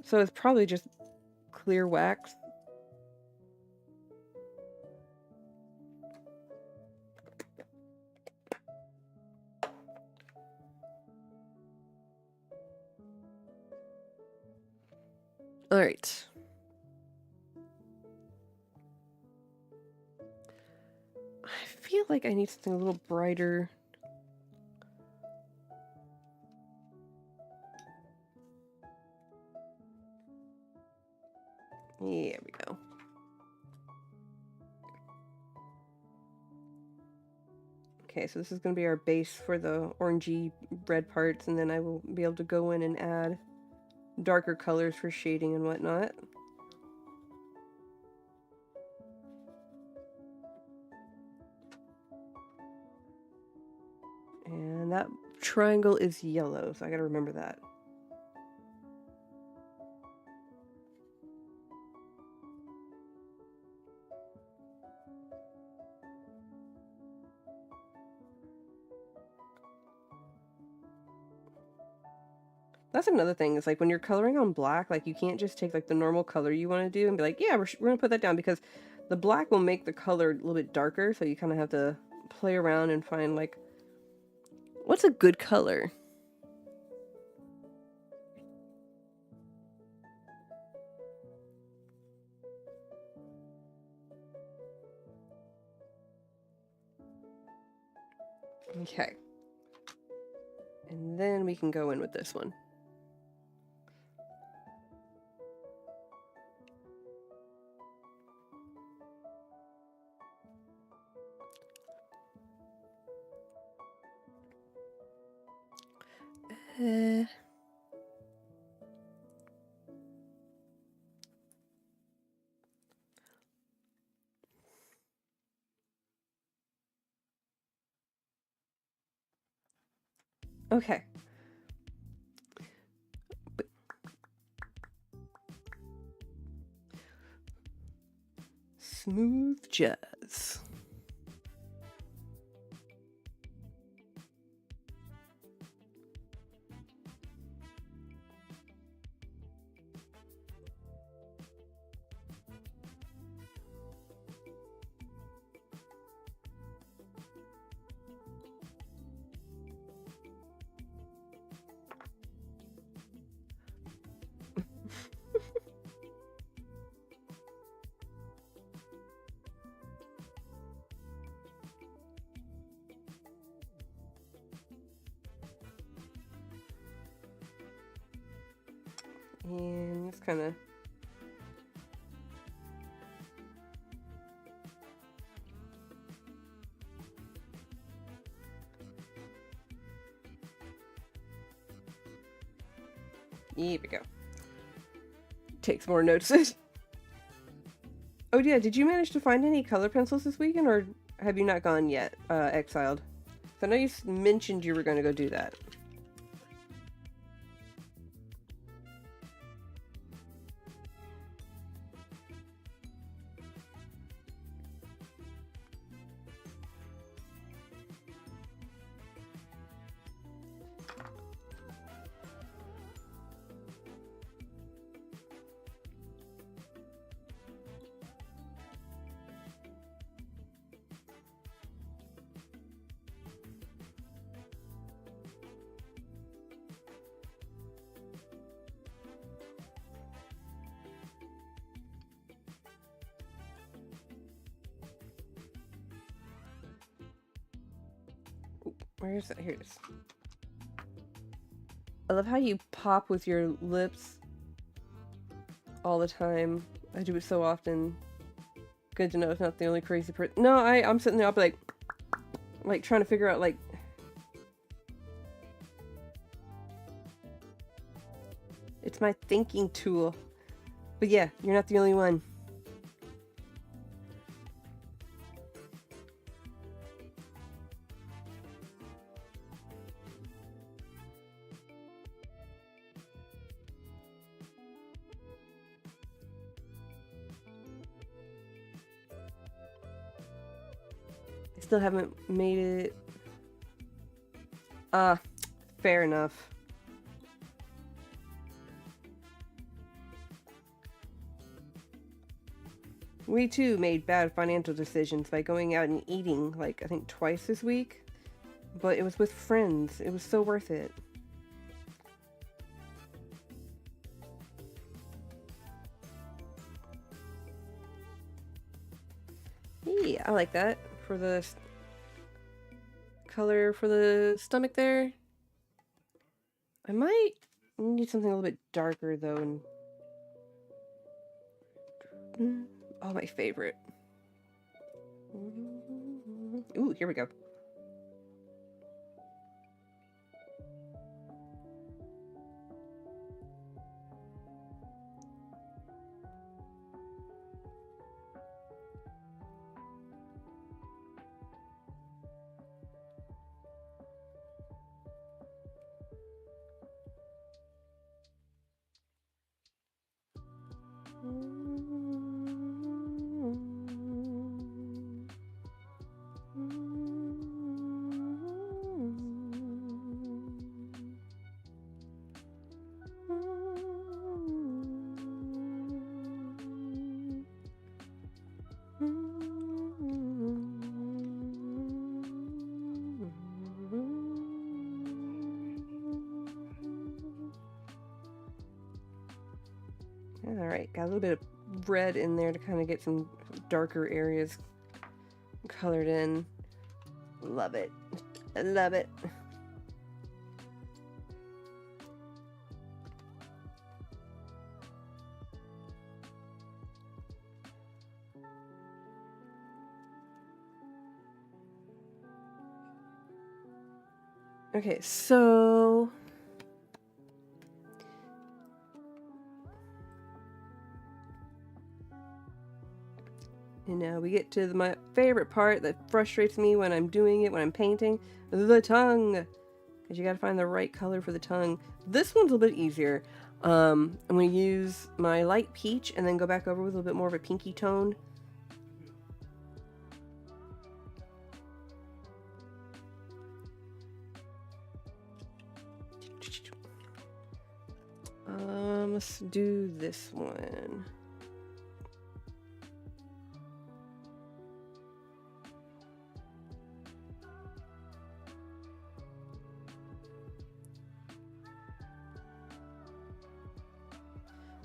So it's probably just clear wax. All right. I feel like I need something a little brighter. There we go. Okay, so this is going to be our base for the orangey red parts, and then I will be able to go in and add darker colors for shading and whatnot. And that triangle is yellow, so I gotta remember that. That's another thing, is like when you're coloring on black, like you can't just take like the normal color you want to do and be like, yeah, we're gonna put that down, because the black will make the color a little bit darker, so you kind of have to play around and find like, what's a good color? Okay. And then we can go in with this one. Okay. Smooth jazz. And it's kind of... Here we go. Takes more notices. Oh yeah, did you manage to find any color pencils this weekend, or have you not gone yet, Exiled? So I know you mentioned you were going to go do that. Where is it? Here it is. I love how you pop with your lips all the time. I do it so often. Good to know it's not the only crazy person. No, I'm sitting there, I'll be like trying to figure out, like... It's my thinking tool. But yeah, you're not the only one. Still haven't made it. Fair enough. We too made bad financial decisions by going out and eating, like, I think twice this week. But it was with friends. It was so worth it. Yeah, I like that. For the color for the stomach there. I might need something a little bit darker though. And oh, my favorite. Ooh, here we go. Alright, got a little bit of red in there to kind of get some darker areas colored in. Love it. I love it. Okay, so... And now we get to my favorite part that frustrates me when I'm doing it, when I'm painting. The tongue! Because you gotta find the right color for the tongue. This one's a little bit easier. I'm gonna use my light peach and then go back over with a little bit more of a pinky tone. Let's do this one.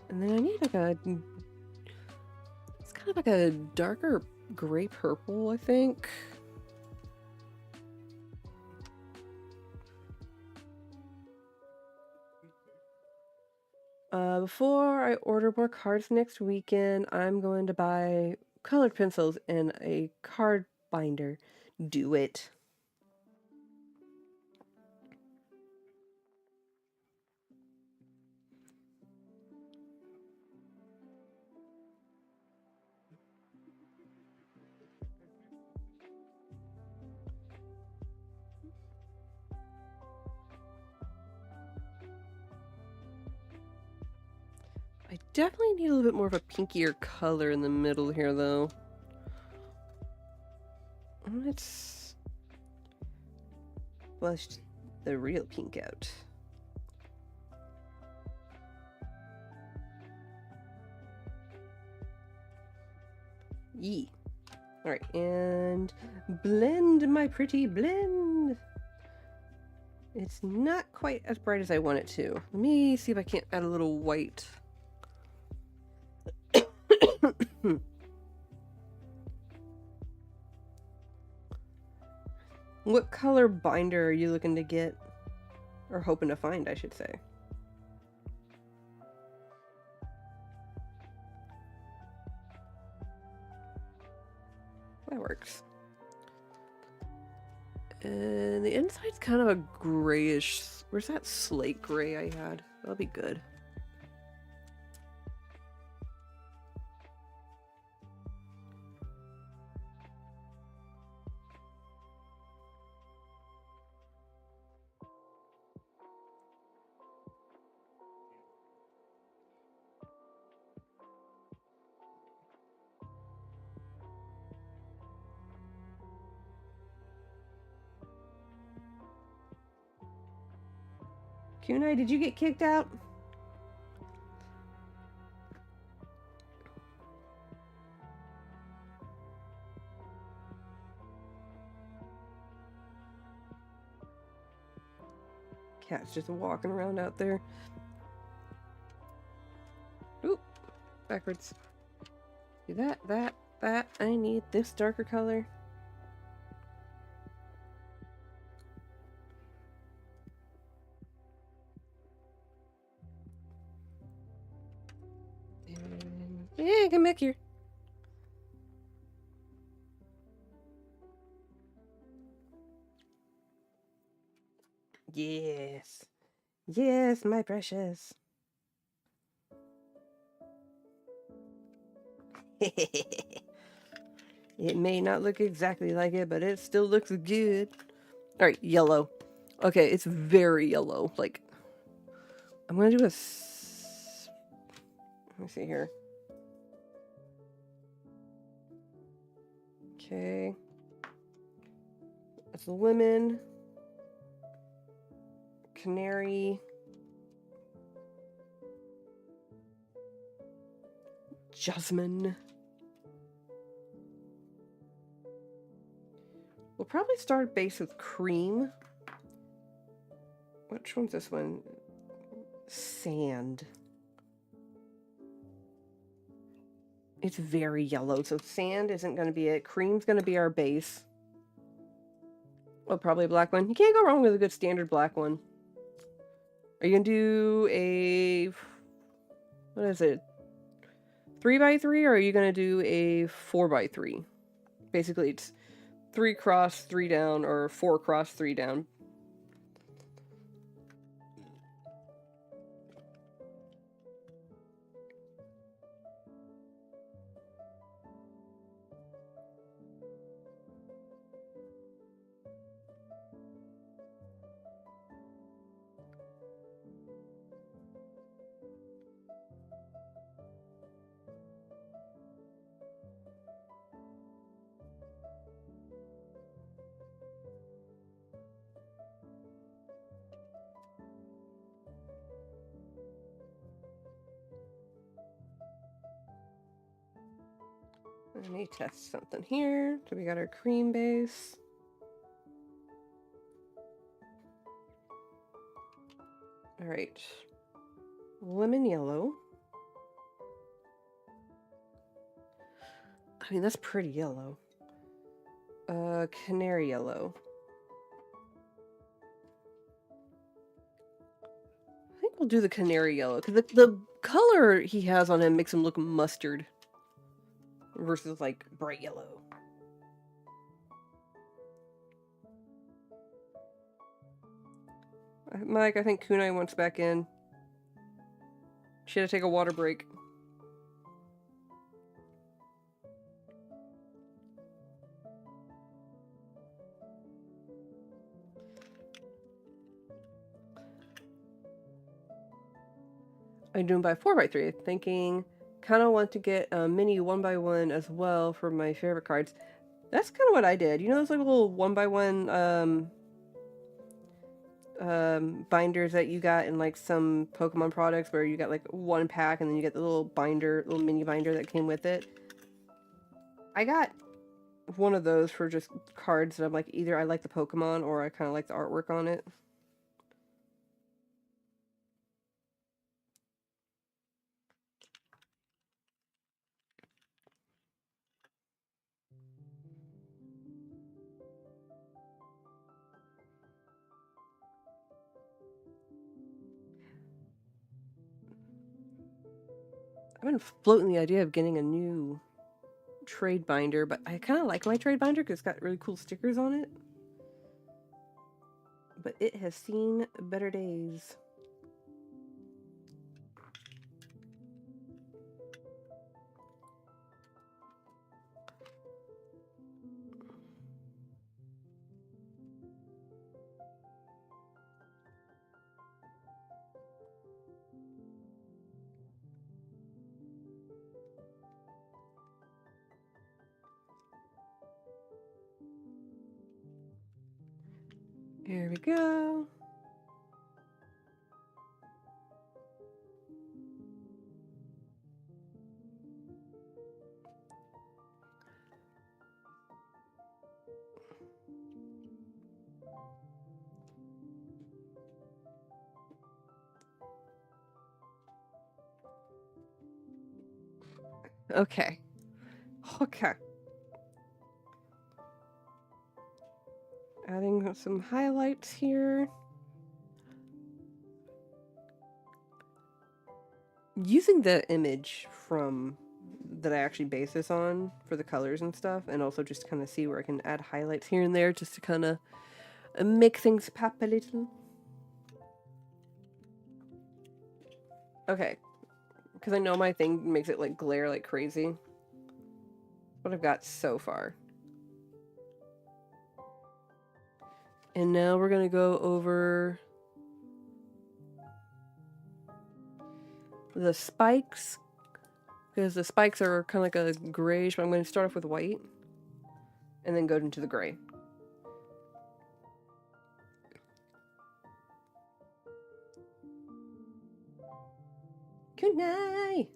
And then I need like a, it's kind of like a darker gray purple, I think. Before I order more cards next weekend, I'm going to buy colored pencils and a card binder. Do it. I definitely need a little bit more of a pinkier color in the middle here, though. Let's flush the real pink out. Yee. Alright, and blend, my pretty blend. It's not quite as bright as I want it to. Let me see if I can't add a little white. What color binder are you looking to get? Or hoping to find, I should say. That works. And the inside's kind of a grayish. Where's that slate gray I had? That'll be good. Kunai, did you get kicked out? Cat's just walking around out there. Oop, backwards. Do that. I need this darker color. Yeah, come back here. Yes. Yes, my precious. It may not look exactly like it, but it still looks good. Alright, yellow. Okay, it's very yellow. Like, I'm gonna do a... Let me see here. Okay. That's lemon. Canary. Jasmine. We'll probably start base with cream. Which one's this one? Sand. It's very yellow, so sand isn't going to be it. Cream's going to be our base. Oh, probably a black one. You can't go wrong with a good standard black one. Are you going to do a... What is it? 3x3, or are you going to do a 4x3? Basically, it's 3 cross, 3 down, or 4 cross, 3 down. Let me test something here. So we got our cream base. All right. Lemon yellow. I mean, that's pretty yellow. Canary yellow. I think we'll do the canary yellow, because the color he has on him makes him look mustard versus like bright yellow. Mike, I think Kunai wants back in. She had to take a water break. I'm doing by 4x3, thinking kind of want to get a mini 1x1 as well for my favorite cards. That's kind of what I did. You know those like little 1x1 binders that you got in like some Pokemon products where you got like one pack and then you get the little binder, little mini binder that came with it. I got one of those for just cards that I'm like, either I like the Pokemon or I kind of like the artwork on it. I've been floating the idea of getting a new trade binder, but I kind of like my trade binder because it's got really cool stickers on it. But it has seen better days. Here we go. Okay. Okay. Adding some highlights here. Using the image from that I actually base this on for the colors and stuff, and also just kind of see where I can add highlights here and there just to kind of make things pop a little. Okay, because I know my thing makes it like glare like crazy. What I've got so far. And now we're gonna go over the spikes, because the spikes are kind of like a grayish, but I'm going to start off with white and then go into the gray. Good night.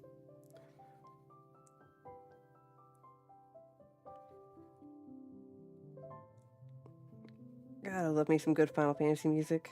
God, I love me some good Final Fantasy music.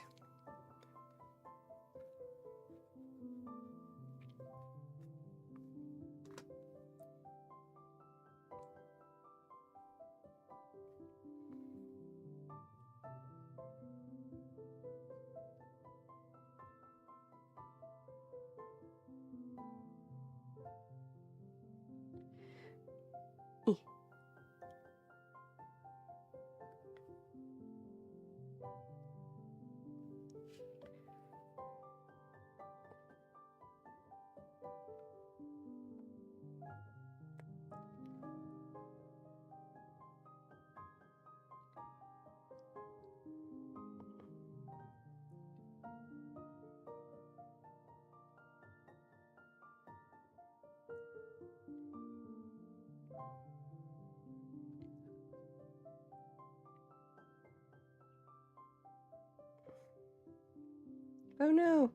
Oh no,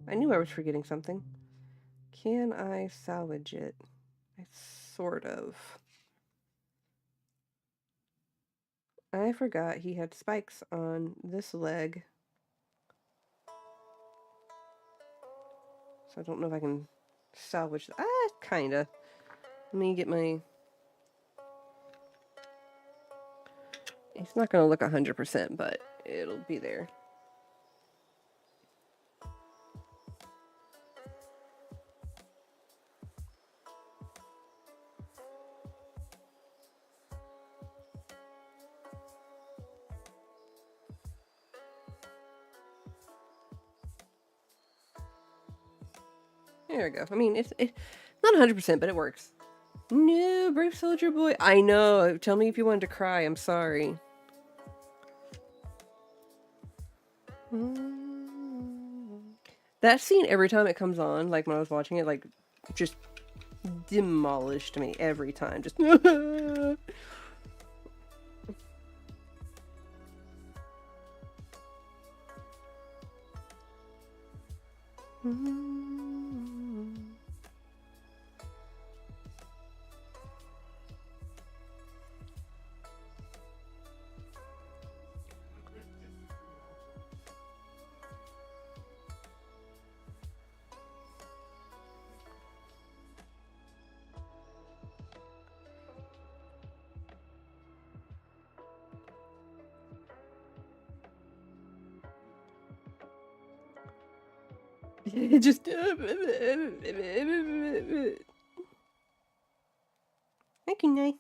I knew I was forgetting something. Can I salvage it? I sort of. I forgot he had spikes on this leg. So I don't know if I can salvage that. Kinda. Let me get my... It's not gonna look 100%, but it'll be there. There we go. I mean, it's not 100%, but it works. No, brave soldier boy. I know. Tell me if you wanted to cry. I'm sorry. That scene, every time it comes on, like when I was watching it, like, just demolished me every time. Just... just... Thank you, Nay.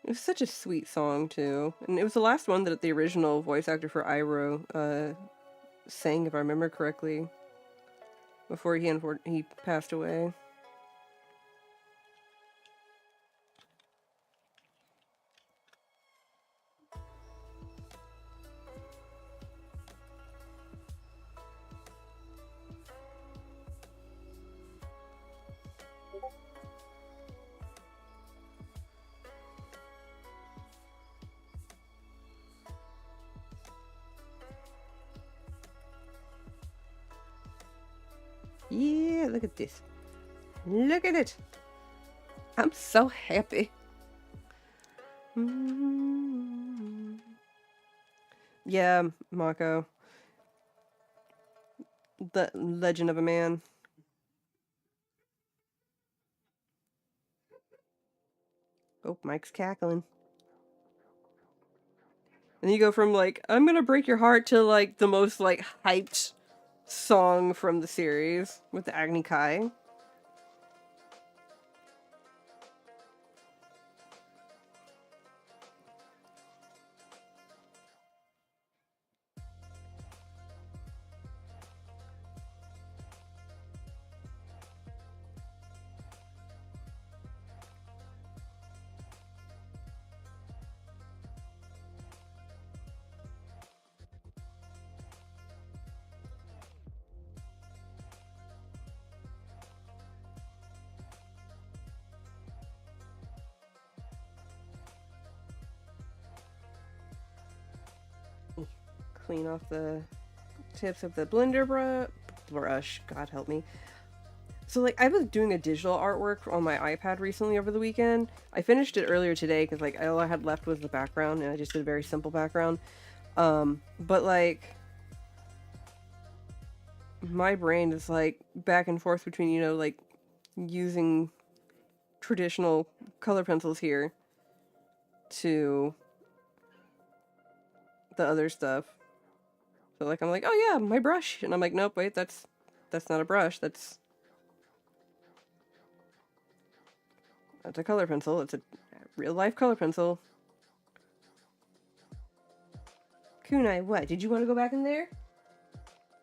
It was such a sweet song, too. And it was the last one that the original voice actor for Iroh sang, if I remember correctly, before he passed away. Yeah, look at this. Look at it. I'm so happy. Yeah, Mako. The Legend of a Man. Oh, Mike's cackling. And you go from, like, I'm gonna break your heart to, like, the most, like, hyped song from the series with the Agni Kai. Clean off the tips of the blender brush. God help me. So, like, I was doing a digital artwork on my iPad recently over the weekend. I finished it earlier today because, like, all I had left was the background, and I just did a very simple background. But, like, my brain is, like, back and forth between, you know, like, using traditional color pencils here to the other stuff. So, like, I'm like, oh yeah, my brush. And I'm like, nope, wait, that's not a brush. That's a color pencil. It's a real life color pencil. Kunai, what? Did you want to go back in there?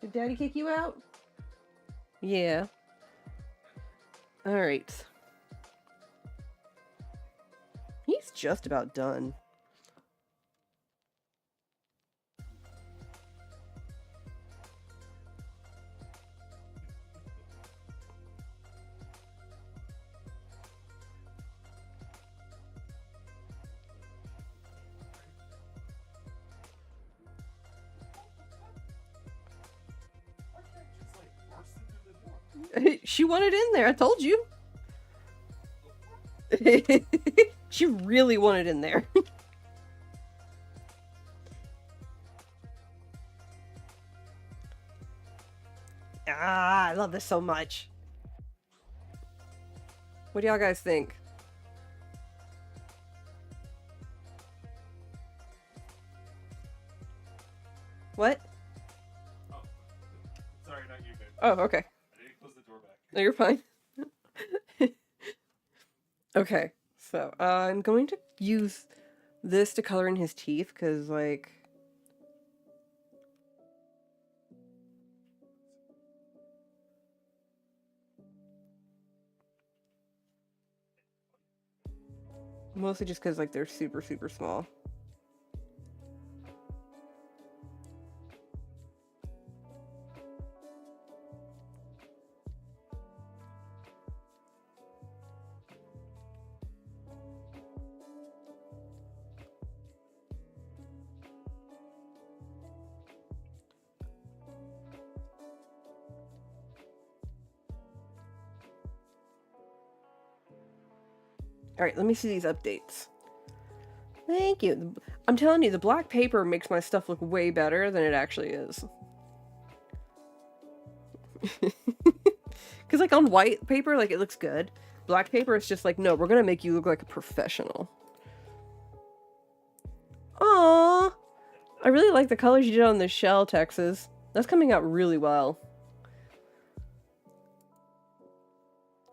Did Daddy kick you out? Yeah. Alright. He's just about done. She wanted in there, I told you. She really wanted in there. Ah, I love this so much. What do y'all guys think? What? Oh, okay. I didn't close the door back. No, you're fine. Okay, so I'm going to use this to color in his teeth because, like, mostly just because, like, they're super, super small. Alright, let me see these updates. Thank you. I'm telling you, the black paper makes my stuff look way better than it actually is. Because, like, on white paper, like, it looks good. Black paper is just like, no, we're gonna make you look like a professional. Aww! I really like the colors you did on the shell, Texas. That's coming out really well.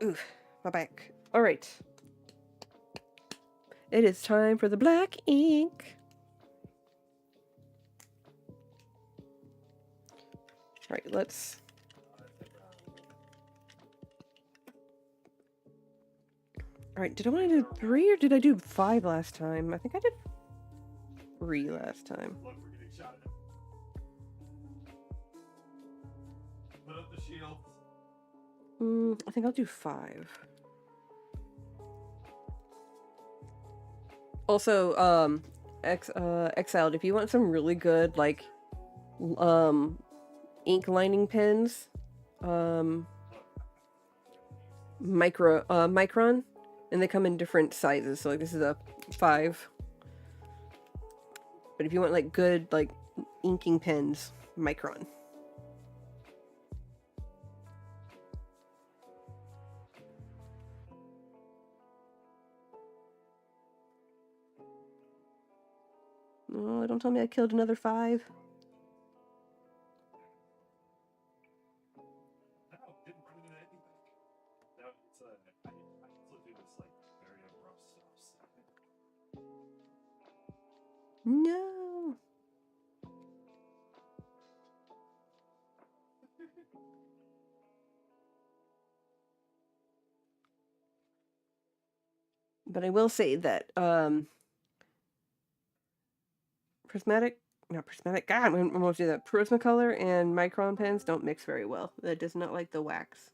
Oof, my back. Alright. It is time for the black ink. Alright, let's... Alright, did I want to do 3 or did I do 5 last time? I think I did 3 last time. Look, we're getting shot at. Put up the shields. I think I'll do 5. Also, Exiled, if you want some really good, like, ink lining pens, Micron, and they come in different sizes, so, like, this is a 5. But if you want, like, good, like, inking pens, Micron. Oh, don't tell me I killed another 5. No, didn't run into anything. No, it's I also do this like very abrupt stuff. No. But I will say that, prismatic, God, I'm going to do that. Prismacolor and Micron pens don't mix very well. That does not like the wax.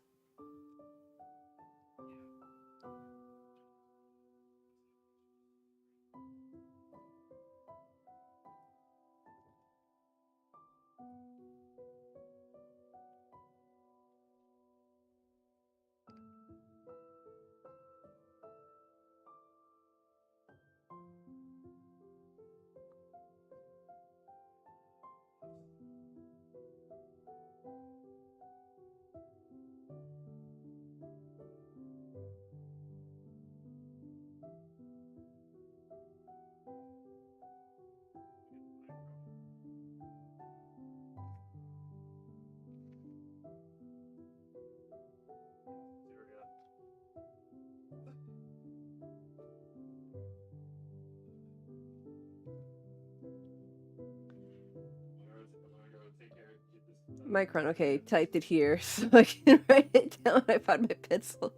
Micron, okay, typed it here so I can write it down when I find my pencil.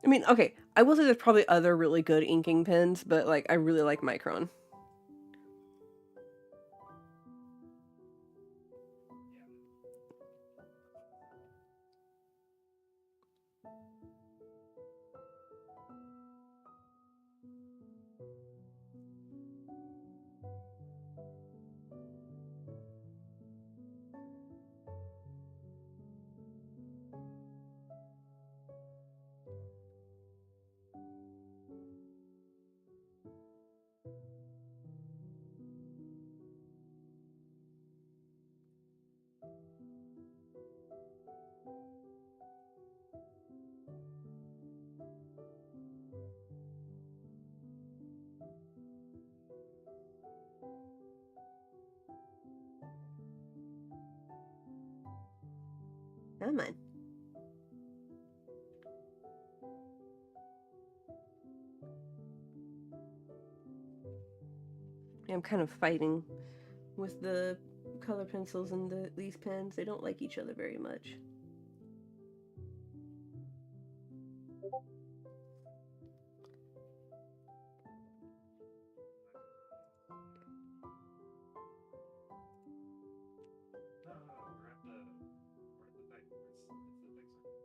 I mean, okay, I will say there's probably other really good inking pens, but, like, I really like Micron. Come on. I'm kind of fighting with the color pencils and these pens. They don't like each other very much. No, we're at the thing. It's the fixer. I can see speed.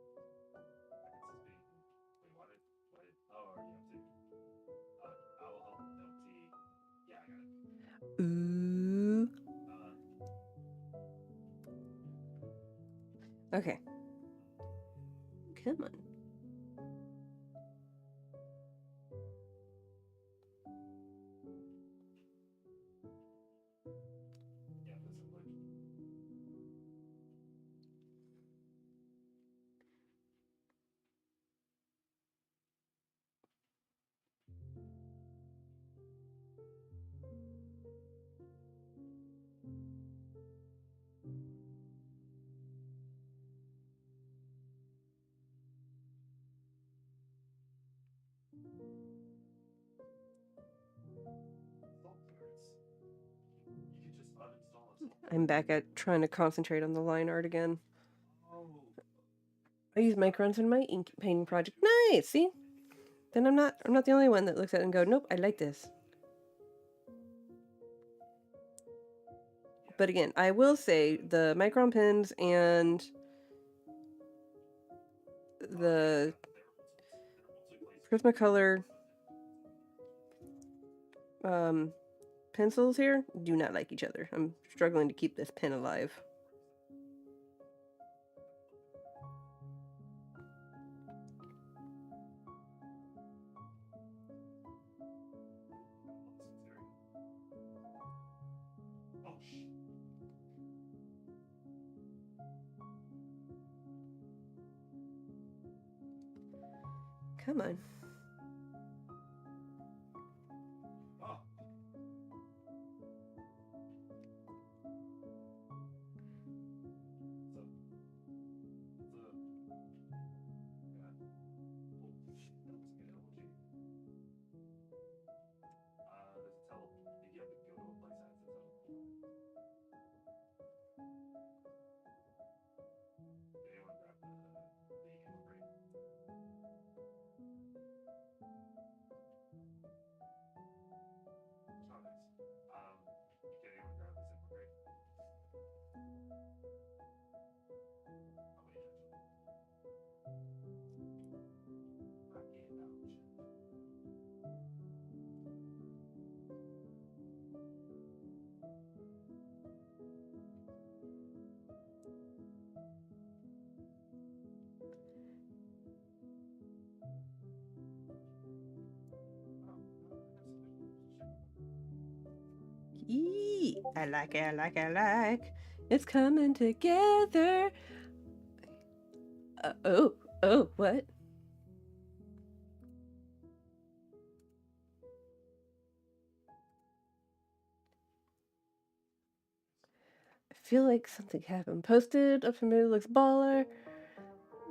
Wait, what did, oh, you have to, I will help LT. Yeah, I got it. Ooh. Okay. Come on. Yeah, that's a glitch. Softwares. You can just uninstall a software. I'm back at trying to concentrate on the line art again. Oh. I use microns in my ink painting project. Nice, see? Then I'm not the only one that looks at it and go, nope, I like this. But again, I will say the micron pens and the Prismacolor pencils here do not like each other. I'm struggling to keep this pen alive. Oh, shit. Come on. Oh. There's a teleport. I think you have to go to a place that has a teleport. Did anyone grab the ammo crate? Oh, nice. Did anyone grab this ammo crate? Oh, wait, actually. Rocket launcher. Yee! I like it, I like it, I like. It's coming together. Oh, what? I feel like something happened. Posted up from looks baller.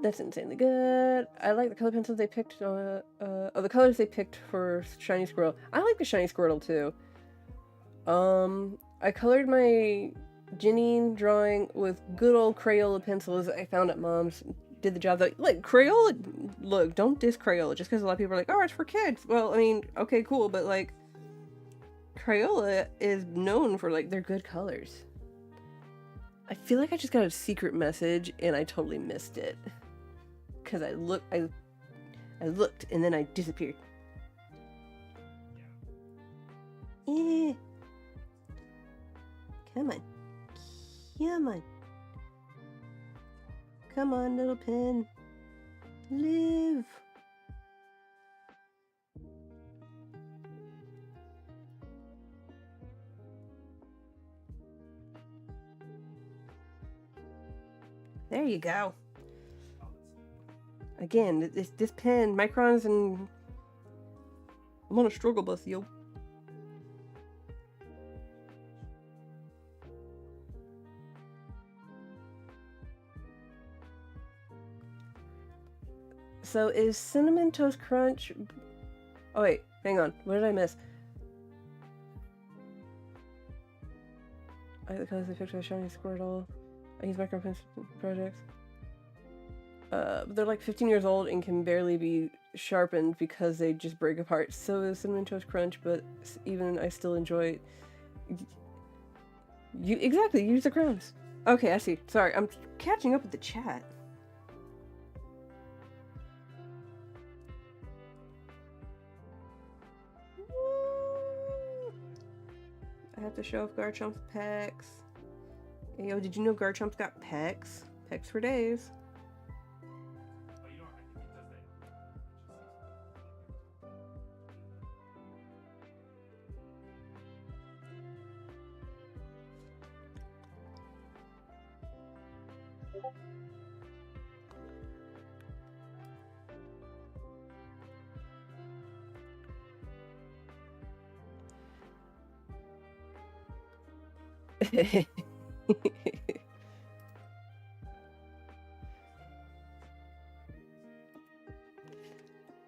That's insanely good. I like the color pencils they picked. The colors they picked for Shiny Squirrel. I like the Shiny Squirtle too. I colored my Janine drawing with good old Crayola pencils I found at Mom's. Did the job. Though. Like, Crayola, look, don't diss Crayola just because a lot of people are like, oh, it's for kids. Well, I mean, okay, cool, but like, Crayola is known for like their good colors. I feel like I just got a secret message and I totally missed it. Because I looked and then I disappeared. Yeah. Come on. Come on. Come on, little pen. Live. There you go. Again, this pen, microns, and I'm on a struggle bus, yo. So is Cinnamon Toast Crunch... Oh wait, hang on. What did I miss? I constantly picture a shiny Squirtle. I use micro projects. They're like 15 years old and can barely be sharpened because they just break apart. So is Cinnamon Toast Crunch, but even I still enjoy it. You exactly, use the crowns. Okay, I see. Sorry, I'm catching up with the chat. I have to show off Garchomp's pecs. Hey, yo, did you know Garchomp's got pecs? Pecs for days.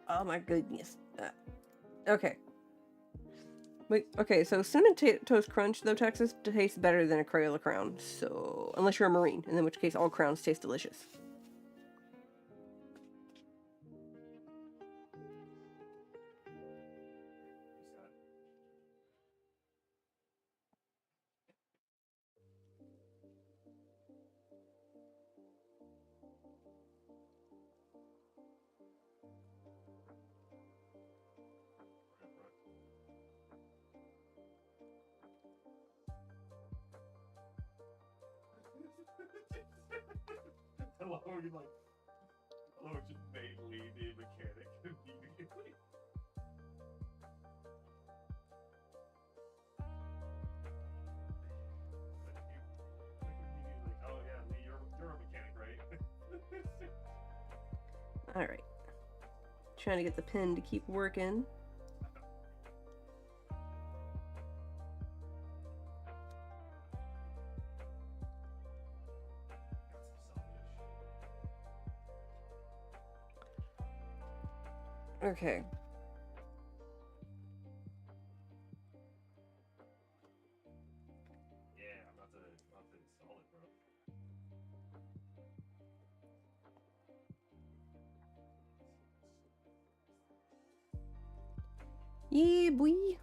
Oh my goodness. Okay. Wait, okay, so Cinnamon Toast Crunch, though, Texas, tastes better than a Crayola crown. So, unless you're a Marine, in which case all crowns taste delicious. Hello, you like. Hello, just made Lee the mechanic immediately. Like, oh yeah, Lee, you're a mechanic, right? Alright. Trying to get the pen to keep working. Okay. Yeah, I'm about to install it, bro. Yeah, boy.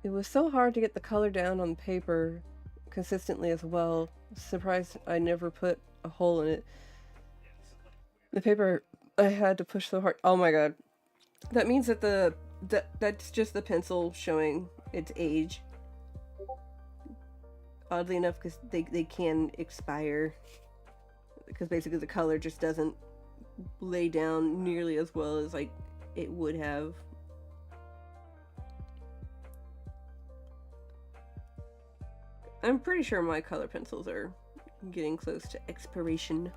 It was so hard to get the color down on paper consistently as well. Surprised I never put a hole in it. The paper I had to push so hard. Oh my god. That means that that's just the pencil showing its age. Oddly enough, because they can expire. Because basically the color just doesn't lay down nearly as well as like it would have. I'm pretty sure my color pencils are getting close to expiration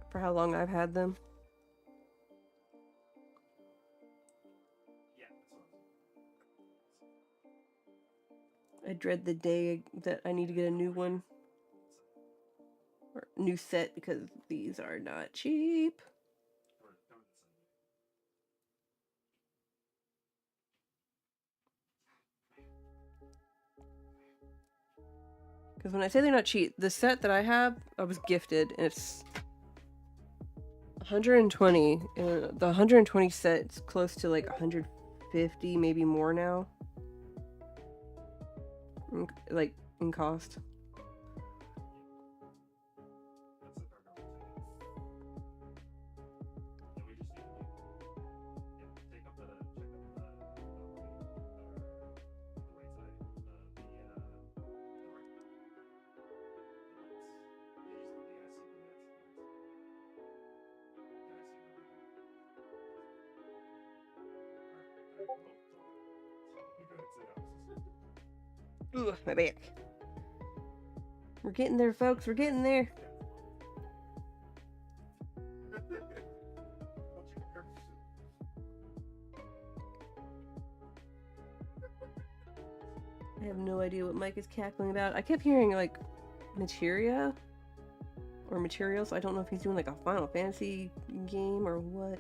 for how long I've had them. Yeah, that's what I dread the day that I need to get a new one. Or new set because these are not cheap. Because when I say they're not cheap, the set that I have, I was gifted, and it's 120. And the 120 set's close to like 150, maybe more now. Like in cost. Ooh, my back. We're getting there, folks. We're getting there. I have no idea what Mike is cackling about. I kept hearing like materia or materials. I don't know if he's doing like a Final Fantasy game or what.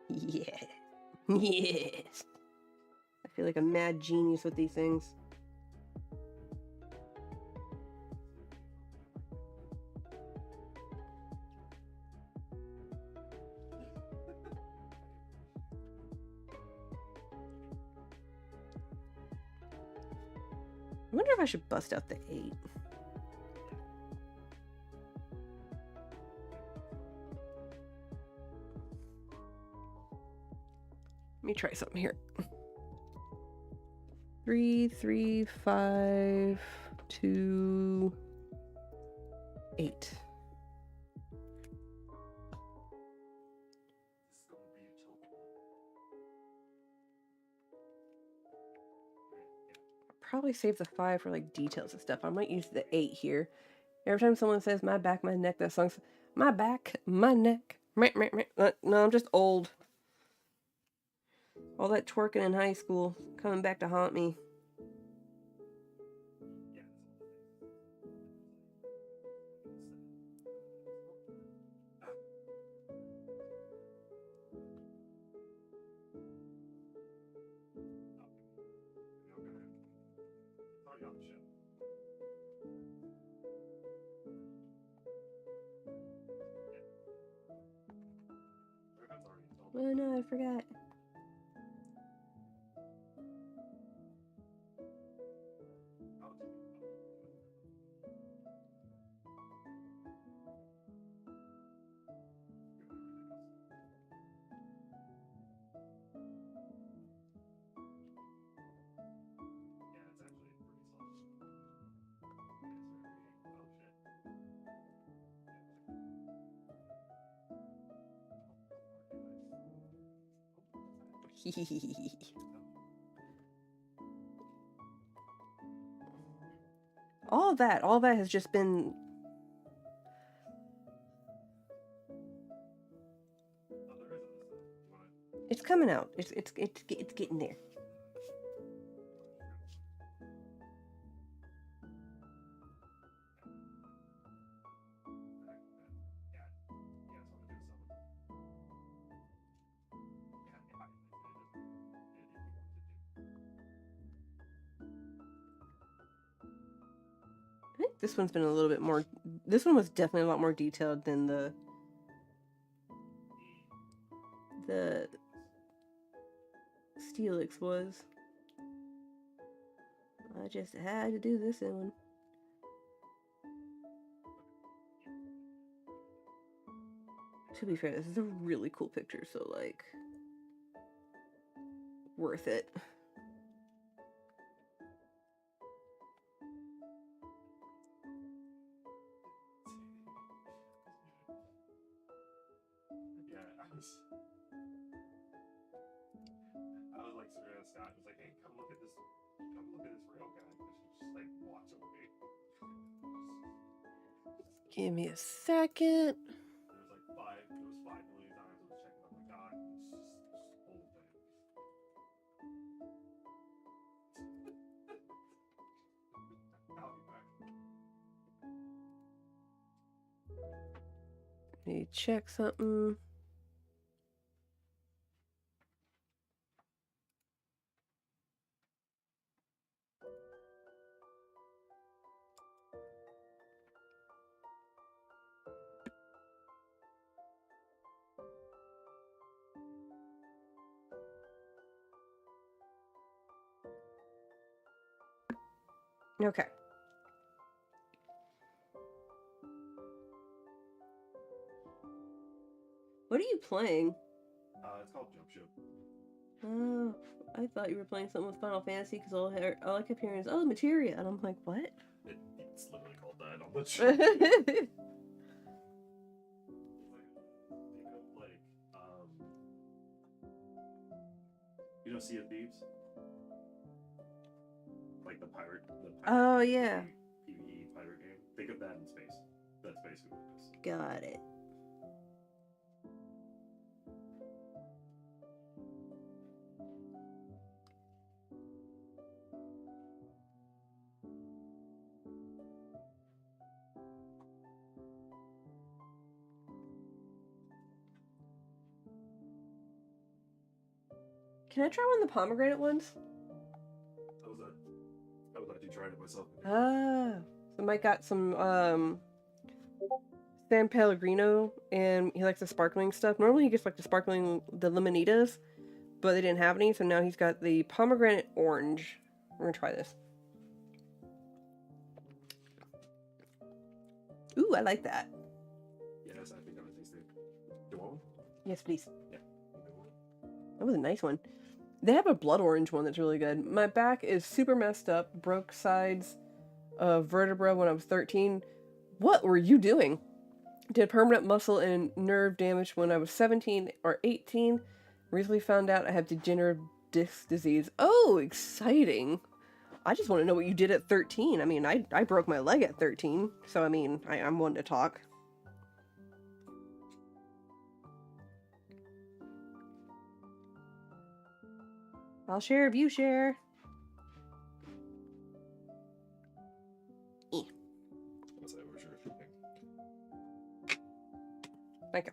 Yeah. Yes. I feel like a mad genius with these things. I wonder if I should bust out the 8. Let me try something here. 3, 3, 5, 2, 8. Probably save the 5 for like details and stuff. I might use the 8 here. Every time someone says my back, my neck, that song's my back, my neck. No, I'm just old. All that twerking in high school coming back to haunt me. Oh no, I forgot. all that has just been. It's coming out. It's getting there. I think this one's been a little bit more. This one was definitely a lot more detailed than the Steelix was. I just had to do this one. To be fair, this is a really cool picture, so like worth it. I was like, Serena Scott was like, hey, come look at this real guy. She just like walks away. Give me a second. There was 5 million times I was checking. Oh my god, it's just whole thing. I'll be back. Need to check something. Okay. What are you playing? It's called Jump Ship. Oh, I thought you were playing something with Final Fantasy because all I kept hearing is, oh, materia. And I'm like, what? It's literally called that on the show. Think of like, you know Sea of Thieves? like the pirate. Oh, yeah. PvE pirate game. Think of that in space. That's basically what it is. Got it. Can I try one of the pomegranate ones? I was actually trying it myself. Ah. So Mike got some San Pellegrino, and he likes the sparkling stuff. Normally he gets like the lemonitas, but they didn't have any, so now he's got the pomegranate orange. We're gonna try this. Ooh, I like that. Yes, I think I would taste it. Do you want one? Yes, please. Yeah. That was a nice one. They have a blood orange one that's really good. My back is super messed up. Broke sides of vertebra when I was 13. What were you doing? Did permanent muscle and nerve damage when I was 17 or 18. Recently found out I have degenerative disc disease. Oh, exciting. I just want to know what you did at 13. I mean, I broke my leg at 13. So, I mean, I'm one to talk. I'll share if you share. Let's say we're sure. Thank you.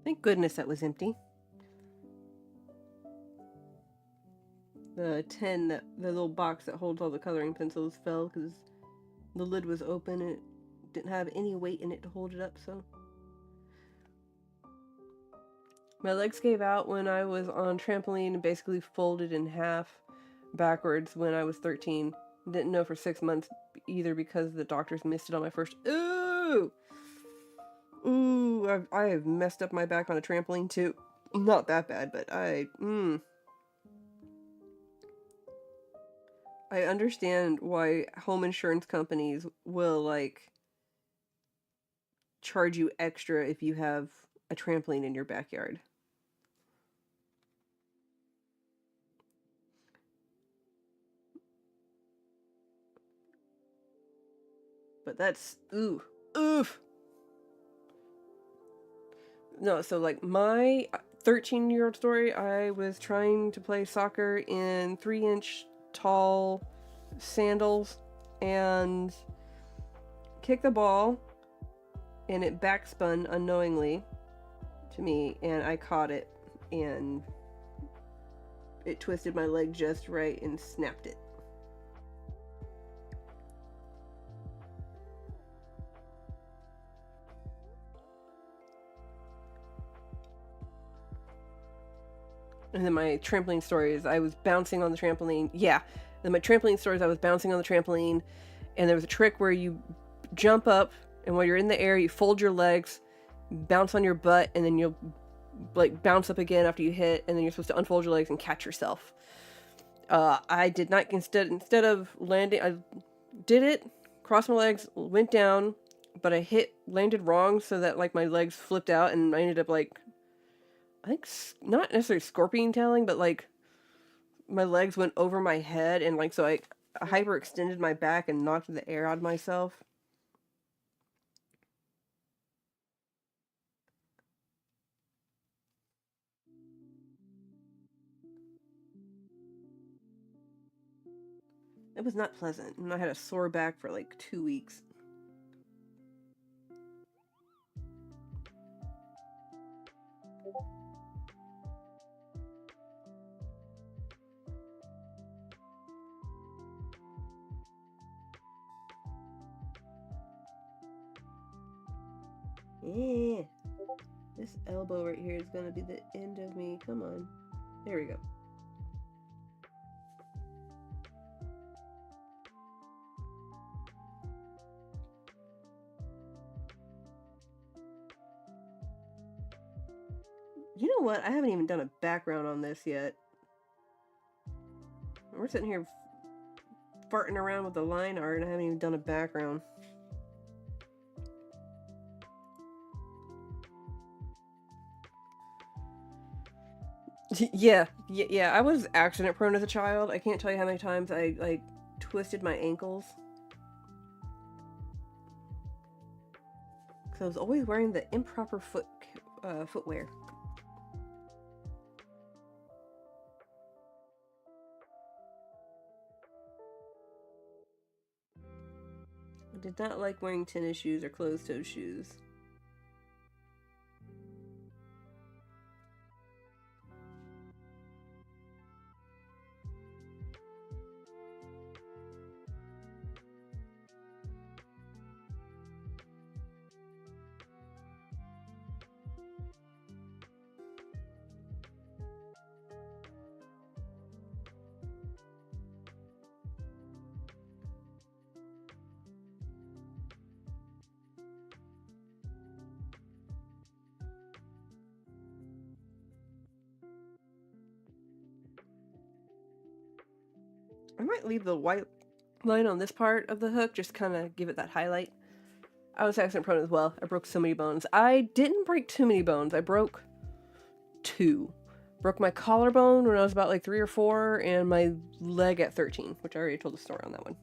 Thank goodness that was empty. The little box that holds all the coloring pencils fell because the lid was open and it didn't have any weight in it to hold it up, so. My legs gave out when I was on trampoline and basically folded in half backwards when I was 13. Didn't know for 6 months either because the doctors missed it on my first. Ooh! Ooh, I have messed up my back on a trampoline too. Not that bad, but I understand why home insurance companies will, like, charge you extra if you have a trampoline in your backyard. But that's, oof. No, so like my 13-year-old story, I was trying to play soccer in 3-inch tall sandals and kicked the ball and it backspun unknowingly to me and I caught it and it twisted my leg just right and snapped it. And then my trampoline story is I was bouncing on the trampoline. Yeah. Then my trampoline story is I was bouncing on the trampoline and there was a trick where you jump up and while you're in the air, you fold your legs, bounce on your butt, and then you'll like bounce up again after you hit, and then you're supposed to unfold your legs and catch yourself. I did not, instead of landing, I did it, crossed my legs, went down, but I landed wrong so that like my legs flipped out and I ended up like, I think not necessarily scorpion tailing, but like my legs went over my head and like so I hyperextended my back and knocked the air out of myself. It was not pleasant, and I had a sore back for like 2 weeks. Yeah. This elbow right here is going to be the end of me. Come on. There we go. know what? I haven't even done a background on this yet. We're sitting here farting around with the line art and I haven't even done a background. Yeah, I was accident prone as a child. I can't tell you how many times I, like, twisted my ankles. Because I was always wearing the improper footwear. I did not like wearing tennis shoes or closed-toe shoes. I might leave the white line on this part of the hook, just kind of give it that highlight. I was accident prone as well. I broke so many bones. I didn't break too many bones. I broke 2. Broke my collarbone when I was about like 3 or 4, and my leg at 13, which I already told the story on that one.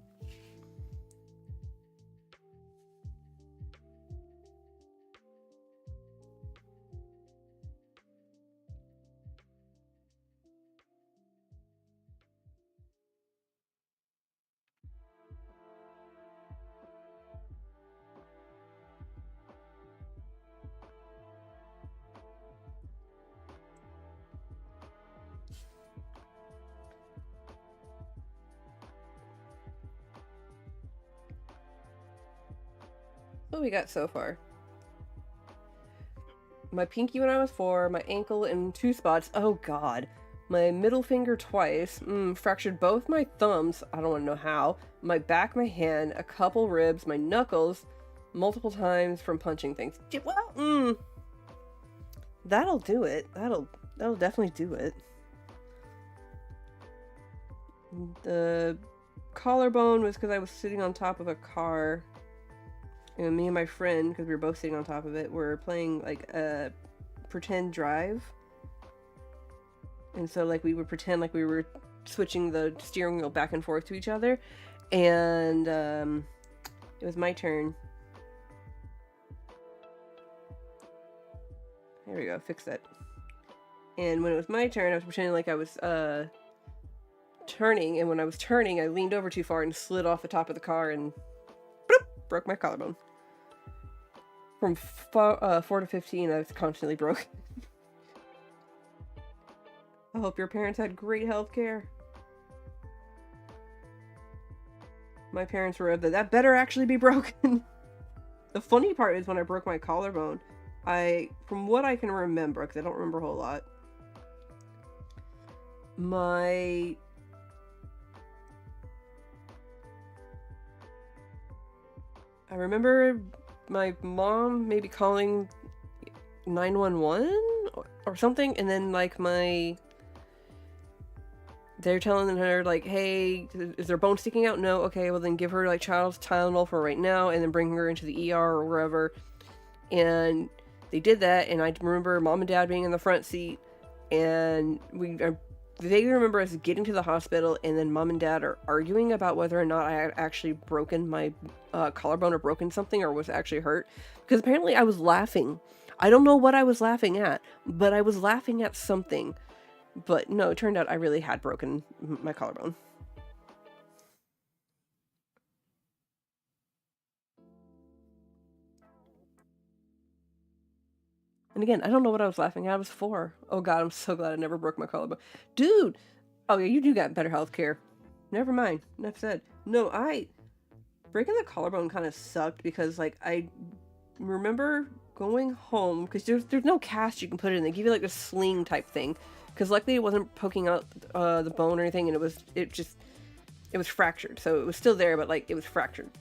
What we got so far? My pinky when I was 4, my ankle in 2 spots. Oh god. My middle finger twice. Fractured both my thumbs. I don't want to know how. My back, my hand, a couple ribs, my knuckles, multiple times from punching things. Well, that'll do it. That'll definitely do it. The collarbone was because I was sitting on top of a car. And me and my friend, because we were both sitting on top of it, were playing like a pretend drive. And so like we would pretend like we were switching the steering wheel back and forth to each other. And it was my turn. There we go, fix that. And when it was my turn, I was pretending like I was turning. And when I was turning, I leaned over too far and slid off the top of the car and broke my collarbone. From 4 to 15, I was constantly broken. I hope your parents had great health care. My parents were that better actually be broken. The funny part is when I broke my collarbone, from what I can remember, because I don't remember a whole lot, I remember my mom maybe calling 911 or something, and then like they're telling her like, hey, is there bone sticking out? No. Okay, well then give her like child's Tylenol for right now, and then bring her into the ER or wherever. And they did that, and I remember mom and dad being in the front seat, and I vaguely remember us getting to the hospital, and then mom and dad are arguing about whether or not I had actually broken my collarbone or broken something or was actually hurt. Because apparently I was laughing. I don't know what I was laughing at, but I was laughing at something. But no, it turned out I really had broken my collarbone. And again, I don't know what I was laughing at. I was 4. Oh god, I'm so glad I never broke my collarbone. Dude! Oh yeah, you do got better health care. Never mind. Enough said. No, breaking the collarbone kind of sucked because, like, I remember going home, because there's no cast you can put it in. They give you, like, a sling type thing. Because luckily it wasn't poking out the bone or anything, and it was fractured. So it was still there, but, like, it was fractured.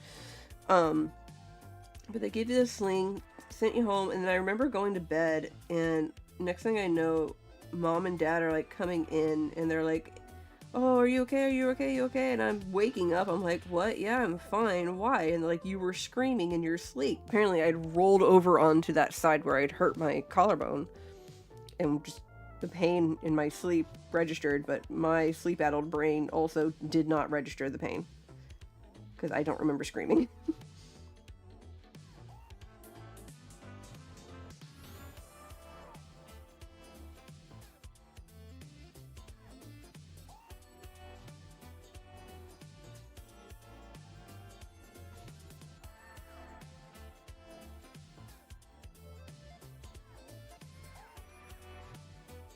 But they gave you this sling, sent you home, and then I remember going to bed, and next thing I know, mom and dad are like coming in and they're like, "Oh, are you okay? Are you okay? You okay?" And I'm waking up. I'm like, "What? Yeah, I'm fine. Why?" And they're like, "You were screaming in your sleep." Apparently, I'd rolled over onto that side where I'd hurt my collarbone, and just the pain in my sleep registered, but my sleep-addled brain also did not register the pain because I don't remember screaming.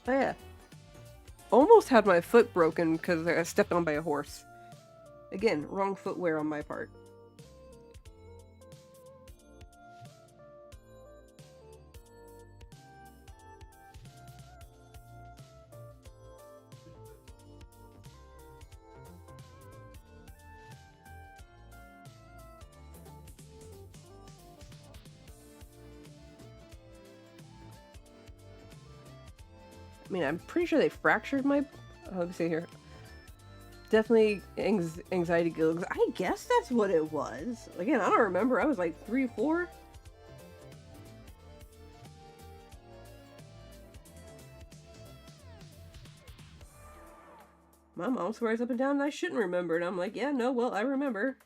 Oh yeah, almost had my foot broken because I got stepped on by a horse. Again, wrong footwear on my part. I mean, I'm pretty sure they fractured my. Let me see here. Definitely anxiety guilt. I guess that's what it was. Again, I don't remember. I was like 3, 4. My mom swears up and down I shouldn't remember, and I'm like, yeah, no, well, I remember.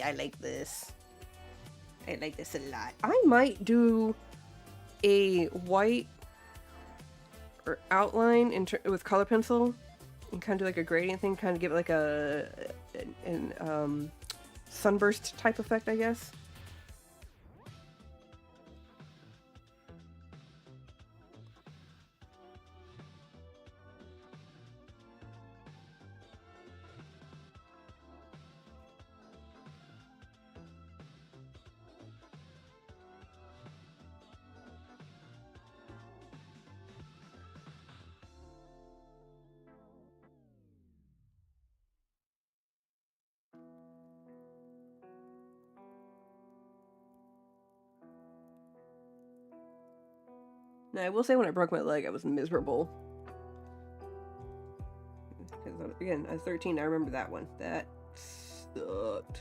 I like this. I like this a lot. I might do a white or outline with color pencil and kind of do like a gradient thing, kind of give it like an sunburst type effect, I guess. Now, I will say when I broke my leg, I was miserable. Because, again, I was 13, I remember that one. That sucked.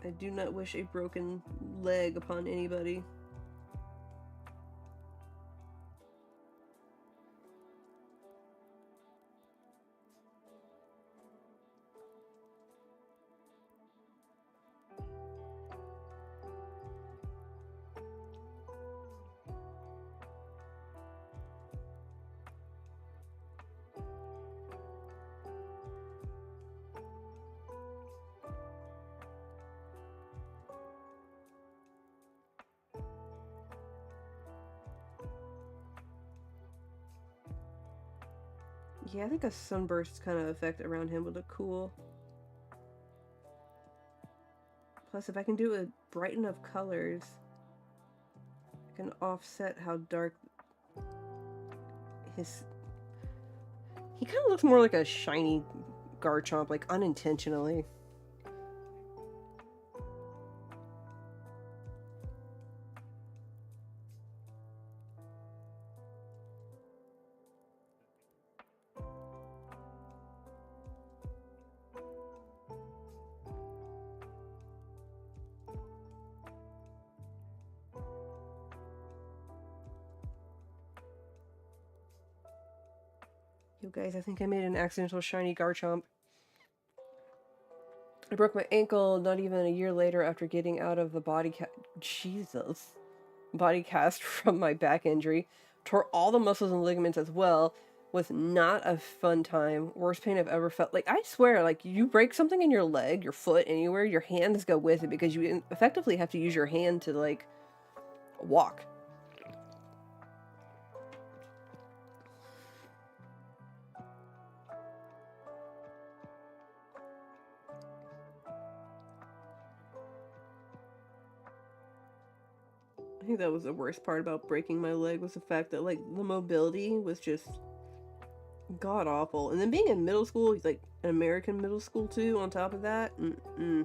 I do not wish a broken leg upon anybody. Yeah, I think a sunburst kind of effect around him would look cool. Plus, if I can do it with bright enough colors, I can offset how dark his... He kind of looks more like a shiny Garchomp, like unintentionally. Yo guys, I think I made an accidental shiny Garchomp. I broke my ankle not even a year later after getting out of the body cast from my back injury. Tore all the muscles and ligaments as well. Was not a fun time. Worst pain I've ever felt. Like, I swear, like, you break something in your leg, your foot, anywhere, your hands go with it because you effectively have to use your hand to, like, walk. I think that was the worst part about breaking my leg, was the fact that like the mobility was just god awful. And then being in middle school, like an American middle school too, on top of that, was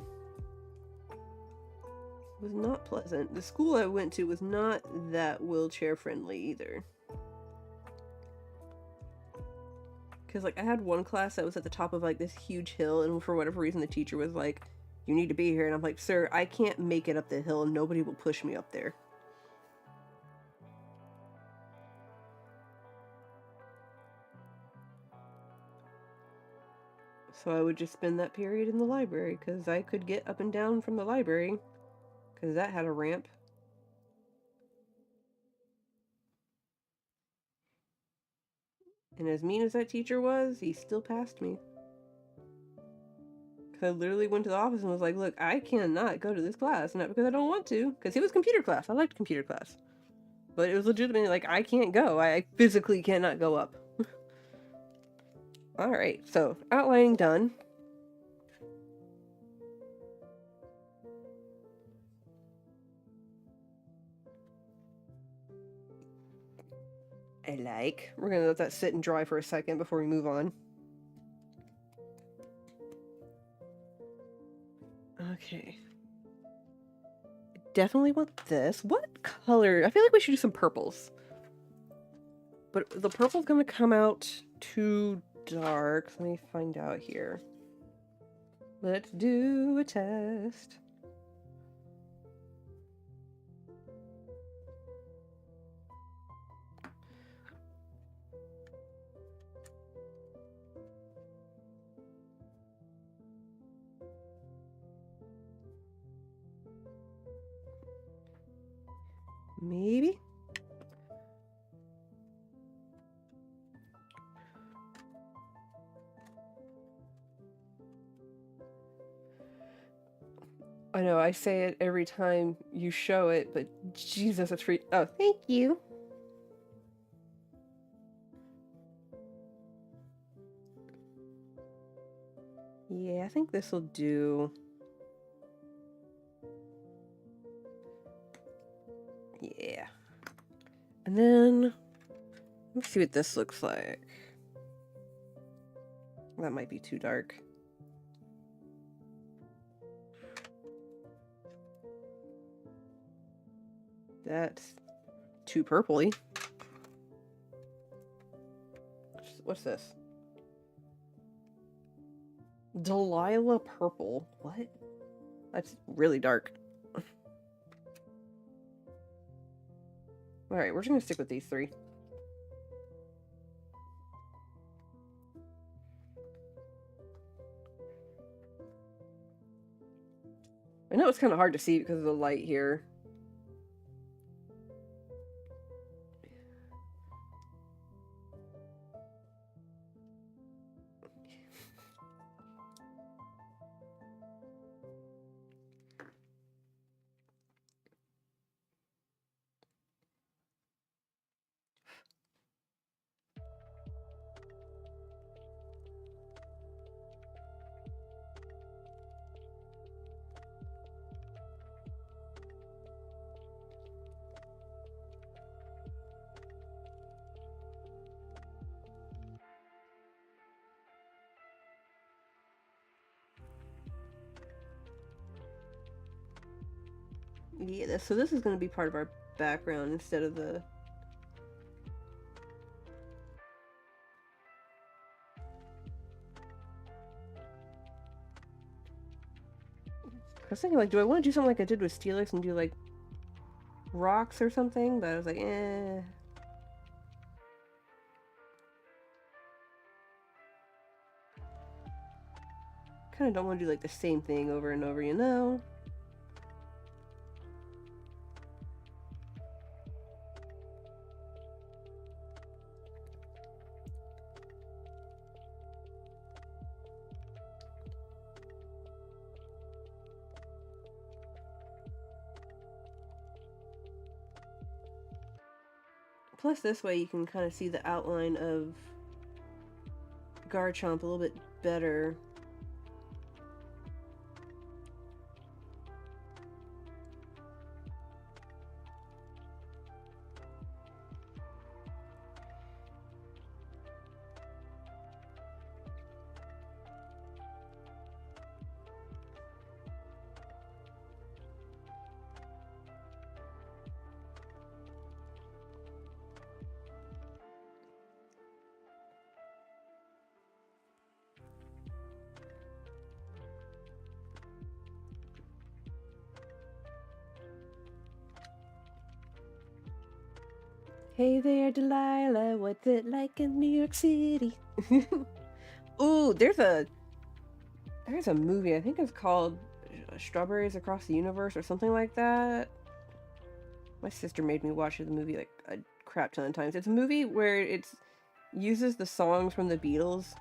not pleasant. The school I went to was not that wheelchair friendly either. Because like I had one class that was at the top of like this huge hill, and for whatever reason the teacher was like, "You need to be here," and I'm like, "Sir, I can't make it up the hill, and nobody will push me up there." So I would just spend that period in the library, because I could get up and down from the library, because that had a ramp. And as mean as that teacher was, he still passed me. Because I literally went to the office and was like, "Look, I cannot go to this class. Not because I don't want to, because it was computer class. I liked computer class. But it was legitimately like, I can't go. I physically cannot go up." Alright, so outlining done. I like. We're gonna let that sit and dry for a second before we move on. Okay. Definitely want this. What color? I feel like we should do some purples. But the purple's gonna come out too dark. Let me find out here. Let's do a test. Maybe? I know, I say it every time you show it, but Jesus, it's free. Oh, thank you. Yeah, I think this will do. Yeah. And then, let's see what this looks like. That might be too dark. That's too purpley. What's this? Delilah purple. What? That's really dark. Alright, we're just gonna stick with these three. I know it's kind of hard to see because of the light here. Yeah, so this is going to be part of our background instead of the... I was thinking, like, do I want to do something like I did with Steelix and do, like, rocks or something? But I was like, eh. Kind of don't want to do, like, the same thing over and over, you know? Plus this way you can kind of see the outline of Garchomp a little bit better. Hey there, Delilah, what's it like in New York City? Ooh, there's a movie, I think it's called Strawberries Across the Universe or something like that. My sister made me watch the movie like a crap ton of times. It's a movie where it uses the songs from the Beatles.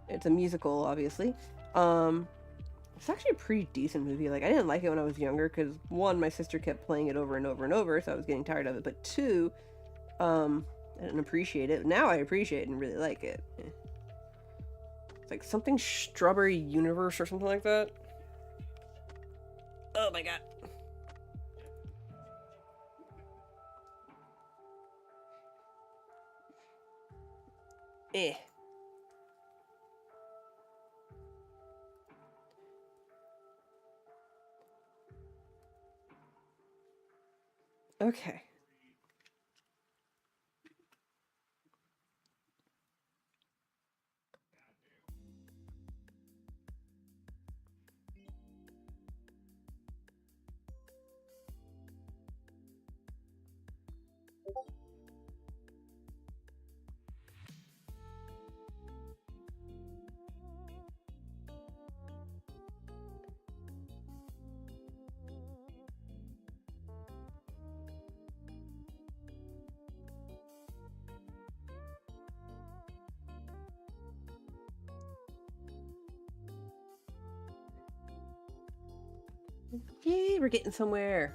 It's a musical, obviously. It's actually a pretty decent movie. Like, I didn't like it when I was younger because, one, my sister kept playing it over and over and over, so I was getting tired of it. But two, I didn't appreciate it. Now I appreciate it and really like it. It's like something Strawberry Universe or something like that. Oh my god. Eh. Okay. Yay, we're getting somewhere.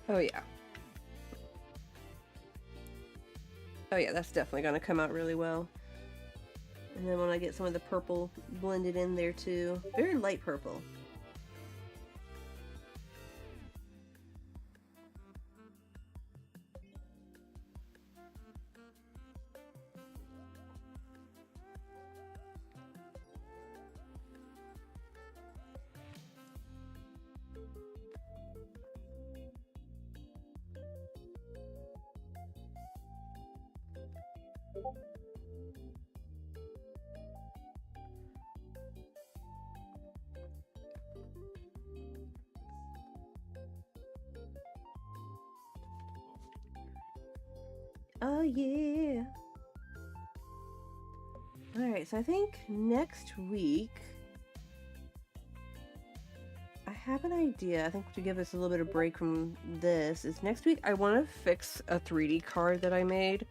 Oh yeah. Oh yeah, that's definitely gonna come out really well. And then when I get some of the purple blended in there too. Very light purple. Oh yeah. Alright, so I think next week I have an idea. I think to give us a little bit of break from this is next week I want to fix a 3D card that I made.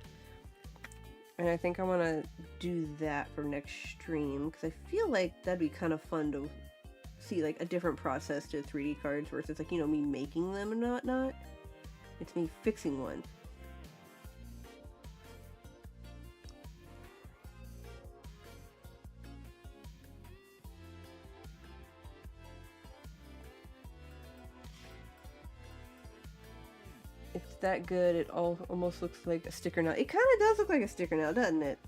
And I think I want to do that for next stream because I feel like that'd be kind of fun to see like a different process to 3D cards versus like, you know, me making them and whatnot. It's me fixing one. It's that good, it almost looks like a sticker now. It kind of does look like a sticker now, doesn't it?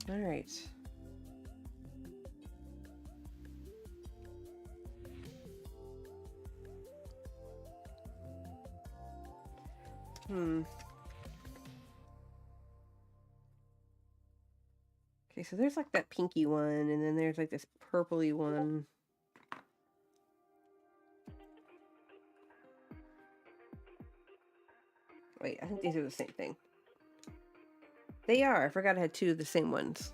Alright. Okay, so there's like that pinky one, and then there's like this purpley one. Wait, I think these are the same thing. They are. I forgot I had two of the same ones.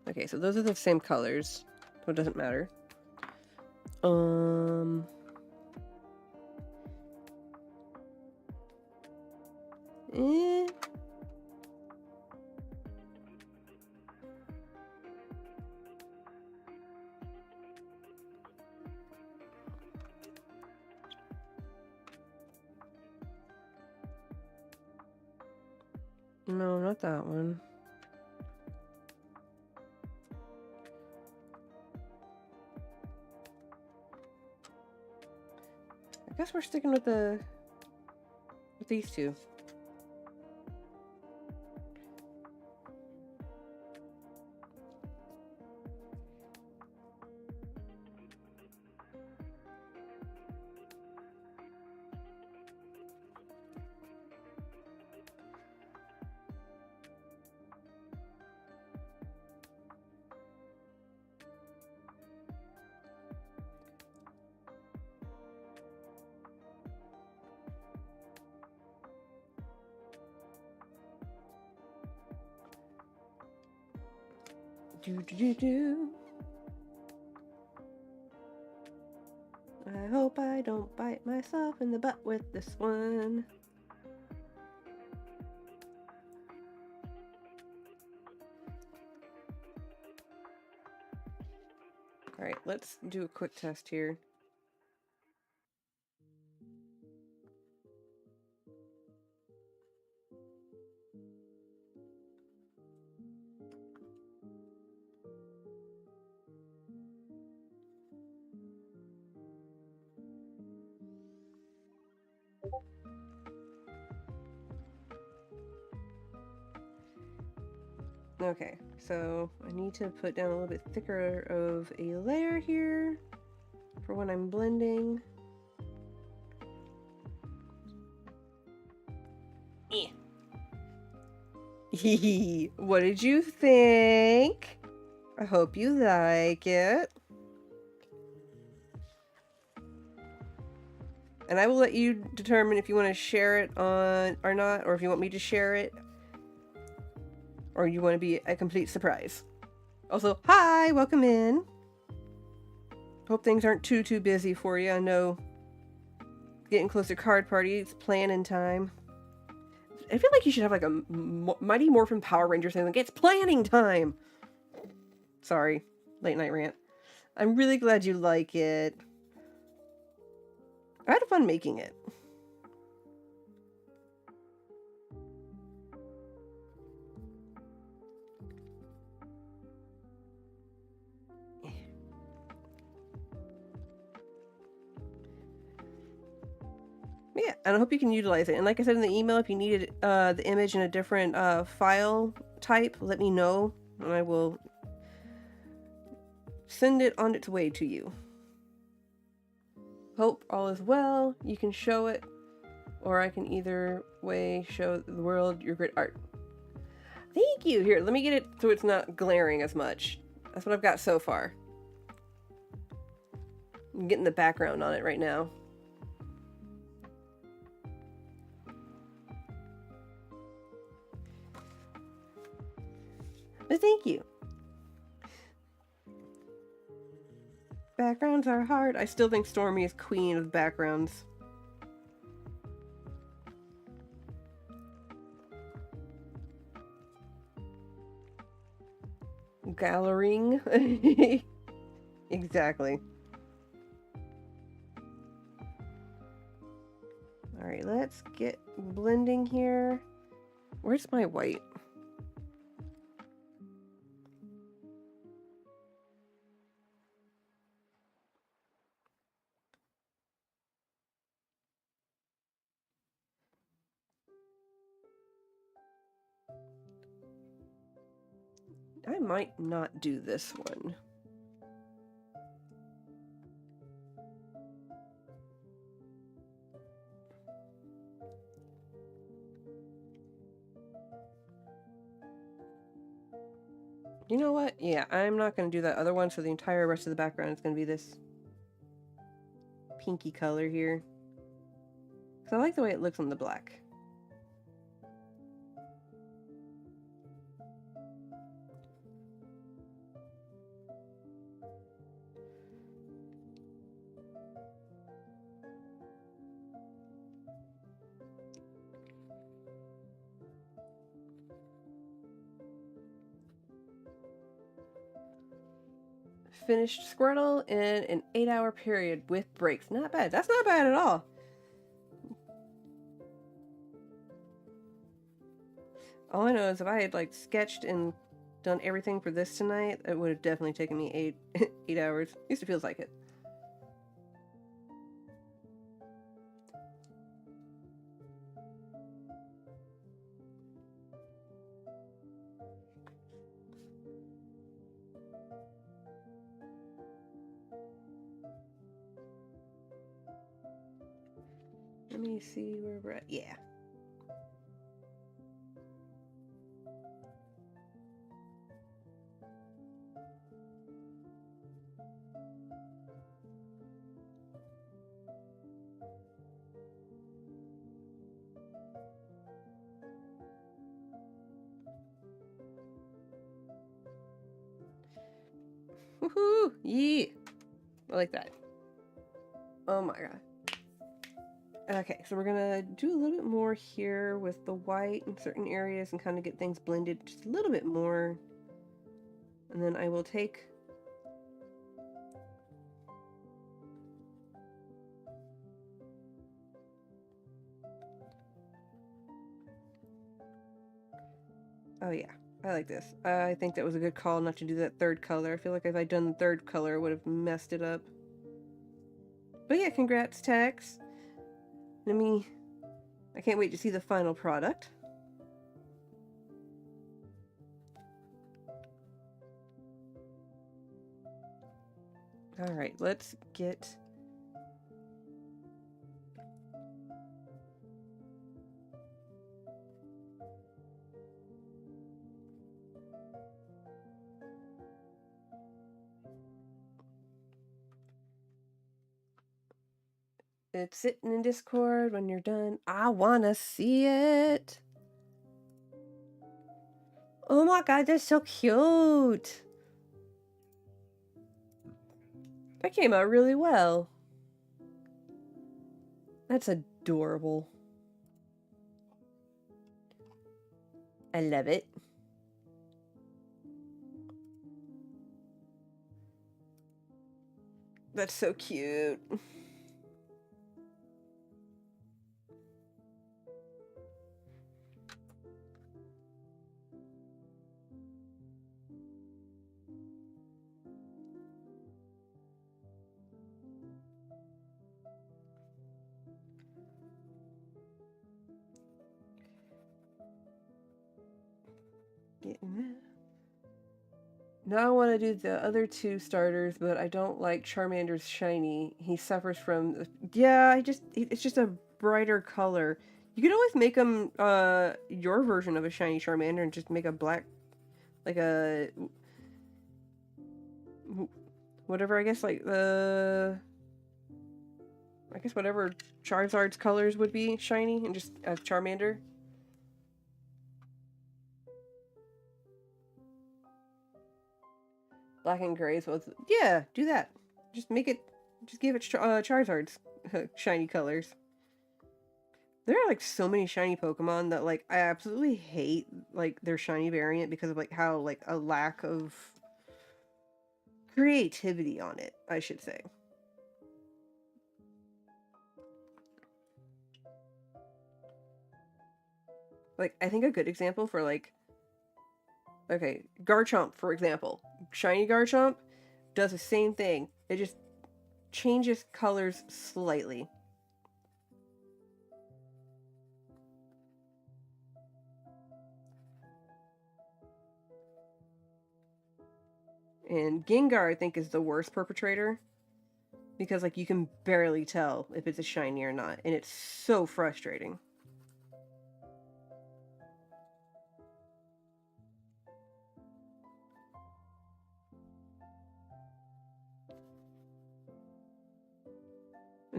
Okay, so those are the same colors, so it doesn't matter. Eh. No, not that one. I guess we're sticking with these two. Do. I hope I don't bite myself in the butt with this one. Alright, let's do a quick test here. Okay, so I need to put down a little bit thicker of a layer here for when I'm blending. What did you think? I hope you like it. And I will let you determine if you want to share it on or not, or if you want me to share it, or you want to be a complete surprise. Also, hi, welcome in. Hope things aren't too busy for you. I know getting close to card party, it's planning time. I feel like you should have like a Mighty Morphin Power Ranger thing. Like, it's planning time. Sorry, late night rant. I'm really glad you like it. I had fun making it. Yeah, and I hope you can utilize it. And like I said in the email, if you needed the image in a different file type, let me know, and I will send it on its way to you. Hope all is well. You can show it, or I can either way show the world your great art. Thank you. Here, let me get it so it's not glaring as much. That's what I've got so far. I'm getting the background on it right now. But thank you. Backgrounds are hard. I still think Stormy is queen of backgrounds. Gallaring. Exactly. Alright, let's get blending here. Where's my white? I might not do this one. You know what? Yeah, I'm not going to do that other one, so the entire rest of the background is going to be this pinky color here. So I like the way it looks on the black. Finished Squirtle in an 8-hour period with breaks. Not bad. That's not bad at all. All I know is if I had like sketched and done everything for this tonight, it would have definitely taken me 8 hours. At least it feels like it. Let me see where we're at. Yeah. Woohoo! Yeah! I like that. Oh my god. Okay, so we're gonna do a little bit more here with the white in certain areas and kind of get things blended just a little bit more. And then I will take oh yeah, I like this. I think that was a good call not to do that third color. I feel like if I'd done the third color, I would have messed it up. But yeah, congrats, Tex. I can't wait to see the final product. Alright, let's get... It's sitting in Discord when you're done. I wanna see it! Oh my god, they're so cute! That came out really well. That's adorable. I love it. That's so cute. Now I want to do the other two starters, but I don't like Charmander's shiny. He suffers from... Yeah, it's just a brighter color. You could always make him your version of a shiny Charmander and just make a black... Like a... Whatever, I guess, like the... I guess whatever Charizard's colors would be shiny and just a Charmander. Black and gray, so it's... Yeah, do that. Just make it... Just give it Charizard's shiny colors. There are, like, so many shiny Pokemon that, like, I absolutely hate, like, their shiny variant because of, like, how, like, a lack of creativity on it, I should say. Like, I think a good example for, like... Okay, Garchomp, for example. Shiny Garchomp does the same thing. It just changes colors slightly. And Gengar, I think, is the worst perpetrator. Because, like, you can barely tell if it's a shiny or not. And it's so frustrating.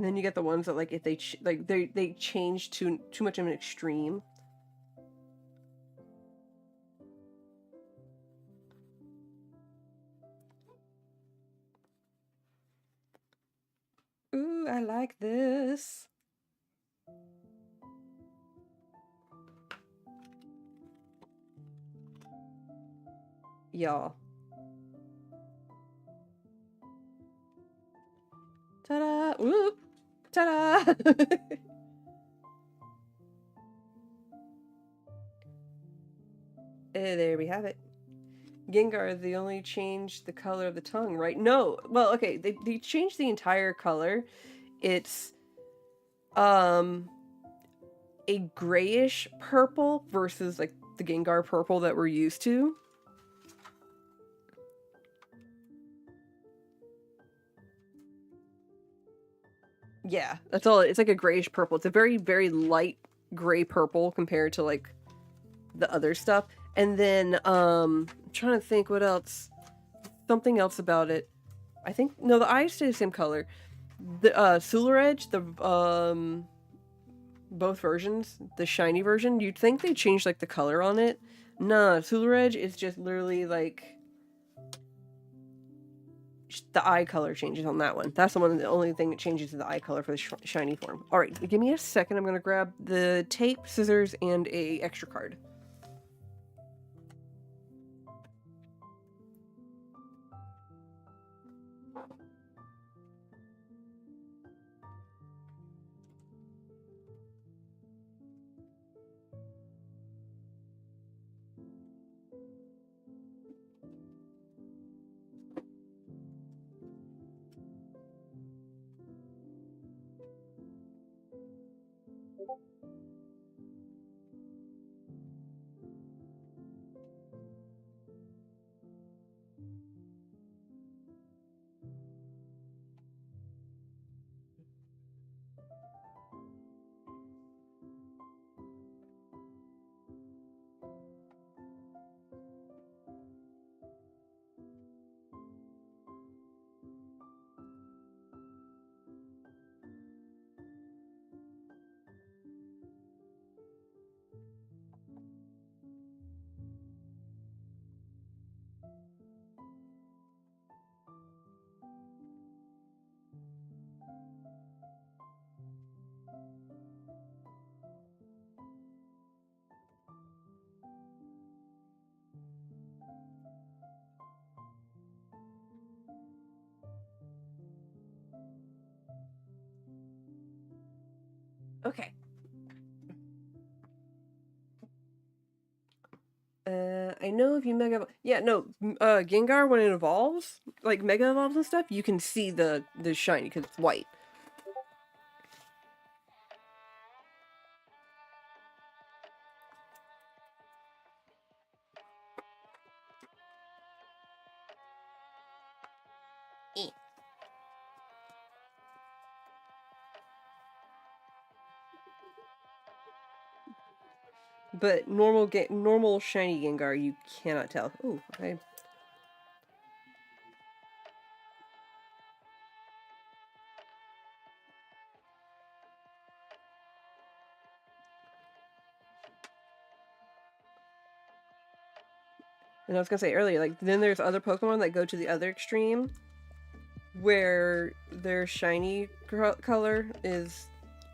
And then you get the ones that like if they they change too much of an extreme. Ooh, I like this. Y'all. Ta-da! Whoop! Ta-da! There we have it. Gengar, they only changed the color of the tongue, right? No. Well, okay, they changed the entire color. It's a grayish purple versus like the Gengar purple that we're used to. Yeah, that's all. It's like a grayish purple. It's a very, very light gray purple compared to like the other stuff. And then I'm trying to think what else. Something else about it. I think no, the eyes stay the same color. The Solar Edge, the both versions, the shiny version, you'd think they changed like the color on it. Nah, Solar Edge is just literally like the eye color changes on that one. That's the only thing that changes is the eye color for the shiny form. All right, give me a second. I'm gonna grab the tape, scissors, and a extra card. Okay. I know if you Mega... Yeah, no, Gengar, when it evolves, like Mega Evolves and stuff, you can see the shiny because it's white. But normal shiny Gengar, you cannot tell. Ooh, okay. And I was gonna say earlier, like, then there's other Pokemon that go to the other extreme, where their shiny color is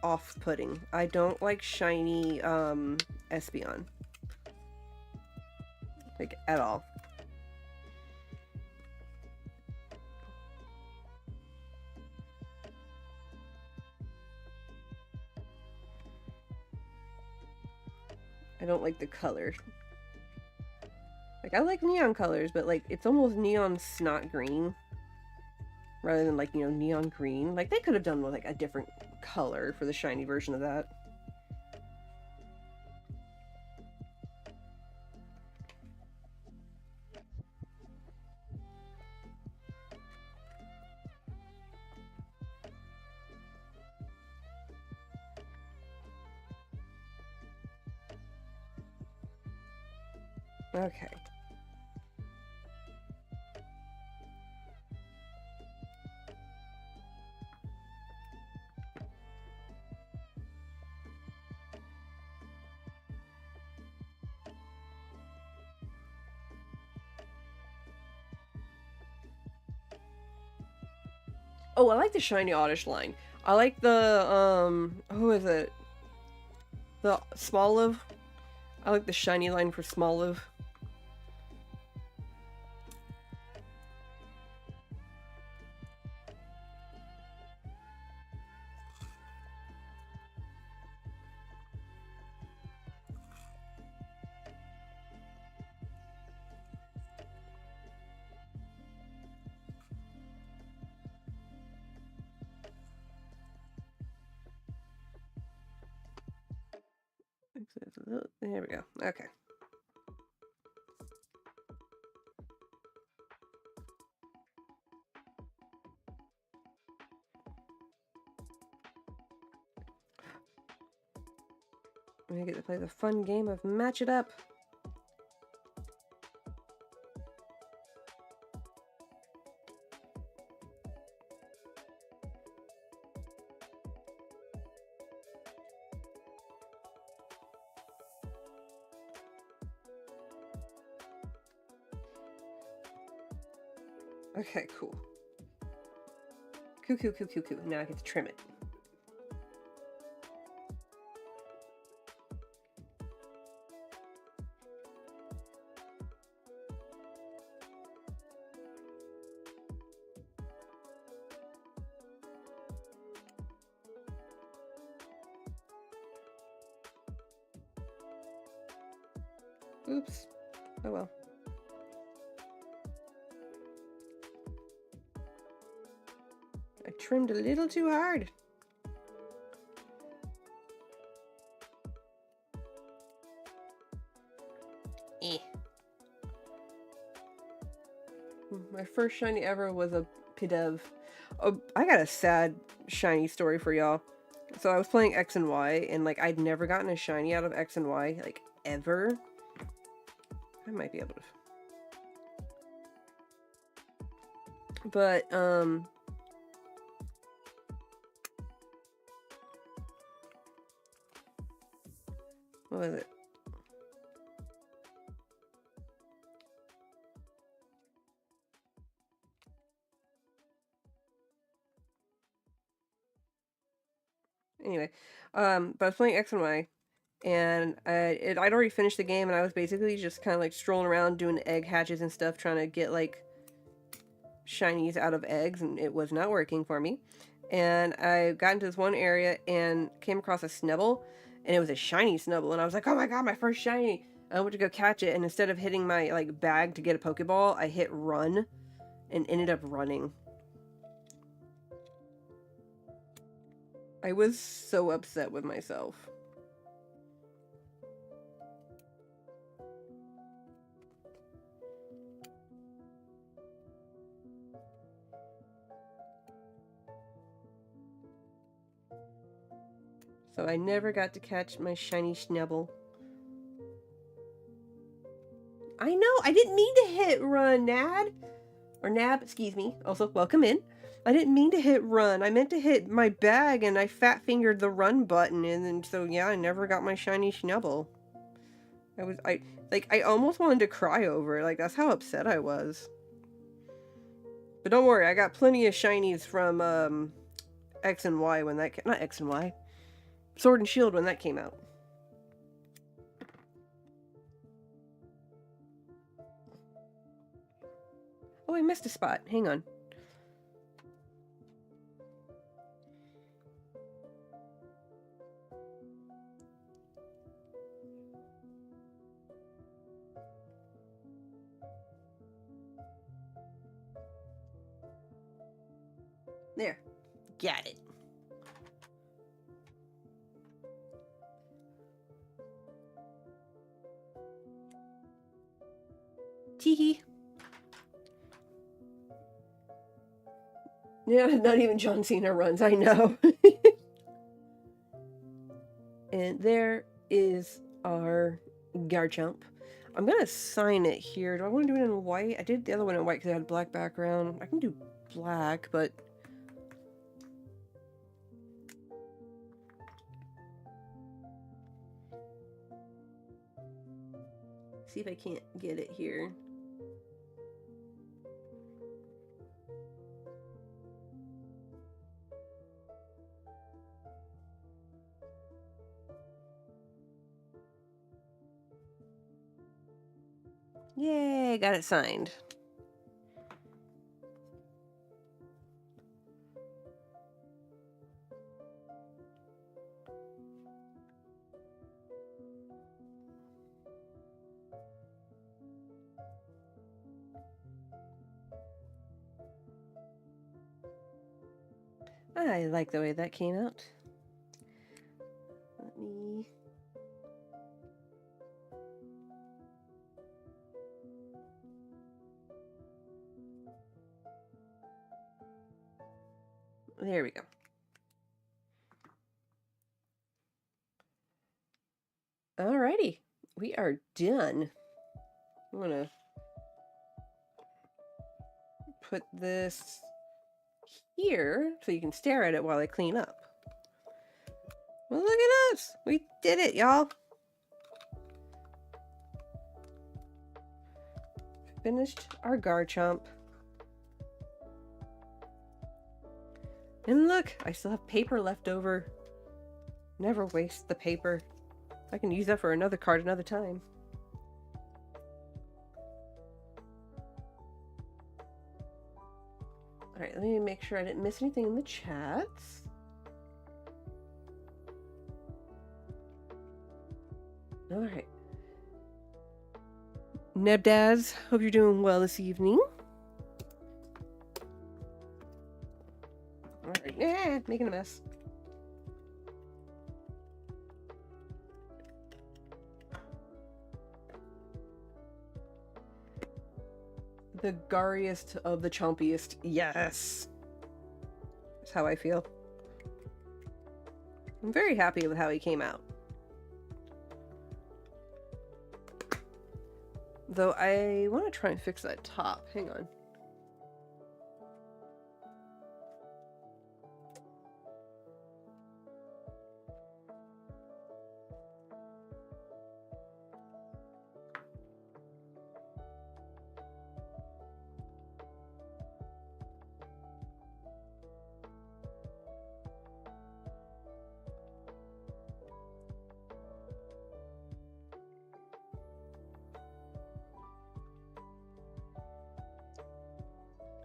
off-putting. I don't like shiny, Espeon. Like, at all. I don't like the color. Like, I like neon colors, but, like, it's almost neon snot green. Rather than, like, you know, neon green. Like, they could have done, like, a different color for the shiny version of that. Okay. Oh, I like the shiny Oddish line. I like the who is it? The Smoliv. I like the shiny line for Smoliv. There we go. Okay. We get to play the fun game of match it up. Okay, cool. Cool. Now I get to trim it. Oops. Oh well. I trimmed a little too hard. My first shiny ever was a Pidev. Oh, I got a sad shiny story for y'all. So I was playing X and Y, and like I'd never gotten a shiny out of X and Y, like ever. I might be able to. But what was it? Anyway, but I was playing X and Y, and I'd already finished the game, and I was basically just kind of like strolling around doing egg hatches and stuff, trying to get like shinies out of eggs, and it was not working for me. And I got into this one area and came across a Snubble, and it was a shiny Snubble, and I was like, oh my god, my first shiny! I went to go catch it, and instead of hitting my like bag to get a Pokeball, I hit run, and ended up running. I was so upset with myself. So I never got to catch my shiny Snubble. I know, I didn't mean to hit run, Nad. Or Nab, excuse me. Also, welcome in. I didn't mean to hit run. I meant to hit my bag, and I fat-fingered the run button, and then, so yeah, I never got my shiny Snubble. I almost wanted to cry over it. Like, that's how upset I was. But don't worry, I got plenty of shinies from, X and Y when that not X and Y. Sword and Shield when that came out. Oh, I missed a spot. Hang on. There. Got it. Teehee. Yeah, not even John Cena runs, I know. And there is our Garchomp. I'm gonna sign it here. Do I want to do it in white? I did the other one in white because it had a black background. I can do black, but... see if I can't get it here. Yay, got it signed. I like the way that came out. Let me... There we go. Alrighty, we are done. I'm gonna put this here so you can stare at it while I clean up. Well, look at us! We did it, y'all! Finished our Garchomp. And look, I still have paper left over. Never waste the paper. I can use that for another card another time. Alright, let me make sure I didn't miss anything in the chats. Alright. Nebdaz, hope you're doing well this evening. Alright, making a mess. The gariest of the chompiest. Yes. That's how I feel. I'm very happy with how he came out. Though I want to try and fix that top. Hang on.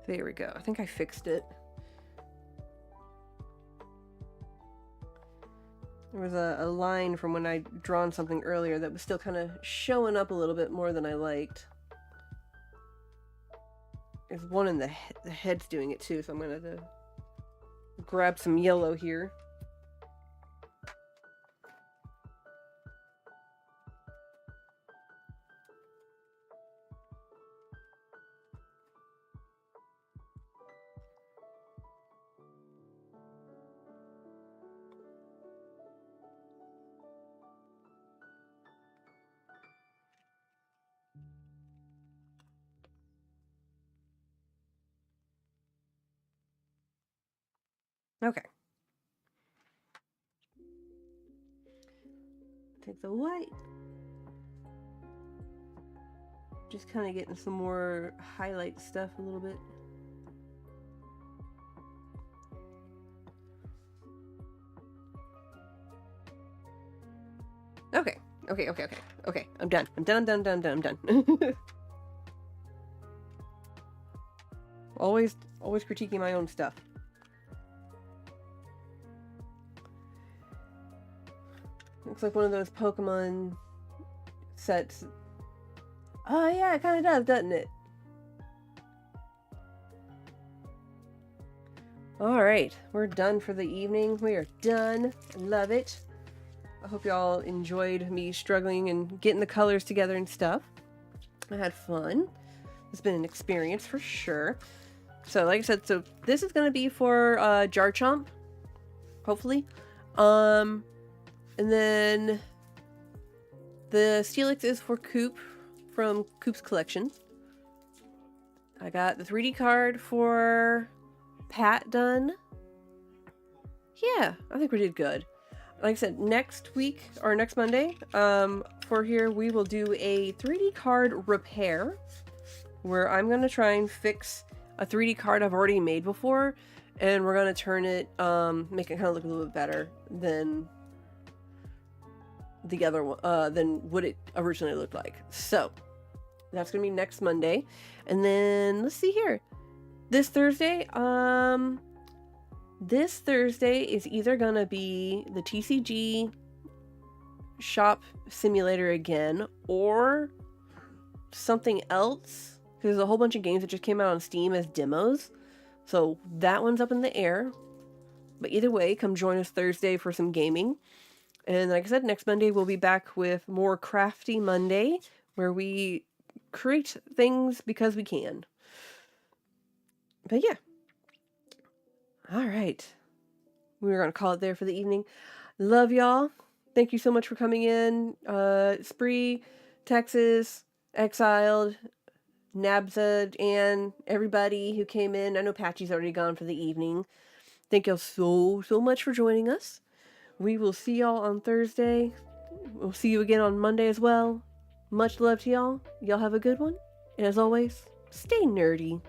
There we go. I think I fixed it. There was a line from when I'd drawn something earlier that was still kind of showing up a little bit more than I liked. There's one in the head's doing it too, so I'm going to grab some yellow here. Okay. Take the white. Just kind of getting some more highlight stuff a little bit. Okay. Okay. I'm done. I'm done. Always critiquing my own stuff. Looks like one of those Pokemon sets. Oh yeah, it kind of does, doesn't it? Alright, we're done for the evening. We are done. Love it. I hope y'all enjoyed me struggling and getting the colors together and stuff. I had fun. It's been an experience for sure. So like I said, so this is going to be for Garchomp, hopefully. And then the Steelix is for Coop from Coop's collection. I got the 3D card for Pat done. Yeah, I think we did good. Like I said, next week or next Monday, for here we will do a 3D card repair where I'm going to try and fix a 3D card I've already made before, and we're going to turn it, make it kind of look a little bit better than the other one, than what it originally looked like. So That's gonna be next Monday. And then let's see here. This Thursday is either gonna be the TCG shop simulator again or something else, because there's a whole bunch of games that just came out on Steam as demos, so that one's up in the air. But either way, come join us Thursday for some gaming. And like I said, next Monday we'll be back with more Crafty Monday, where we create things because we can. But yeah. Alright. We're going to call it there for the evening. Love y'all. Thank you so much for coming in. Spree, Texas, Exiled, Nabza, and everybody who came in. I know Patchy's already gone for the evening. Thank y'all so much for joining us. We will see y'all on Thursday. We'll see you again on Monday as well. Much love to y'all. Y'all have a good one. And as always, stay nerdy.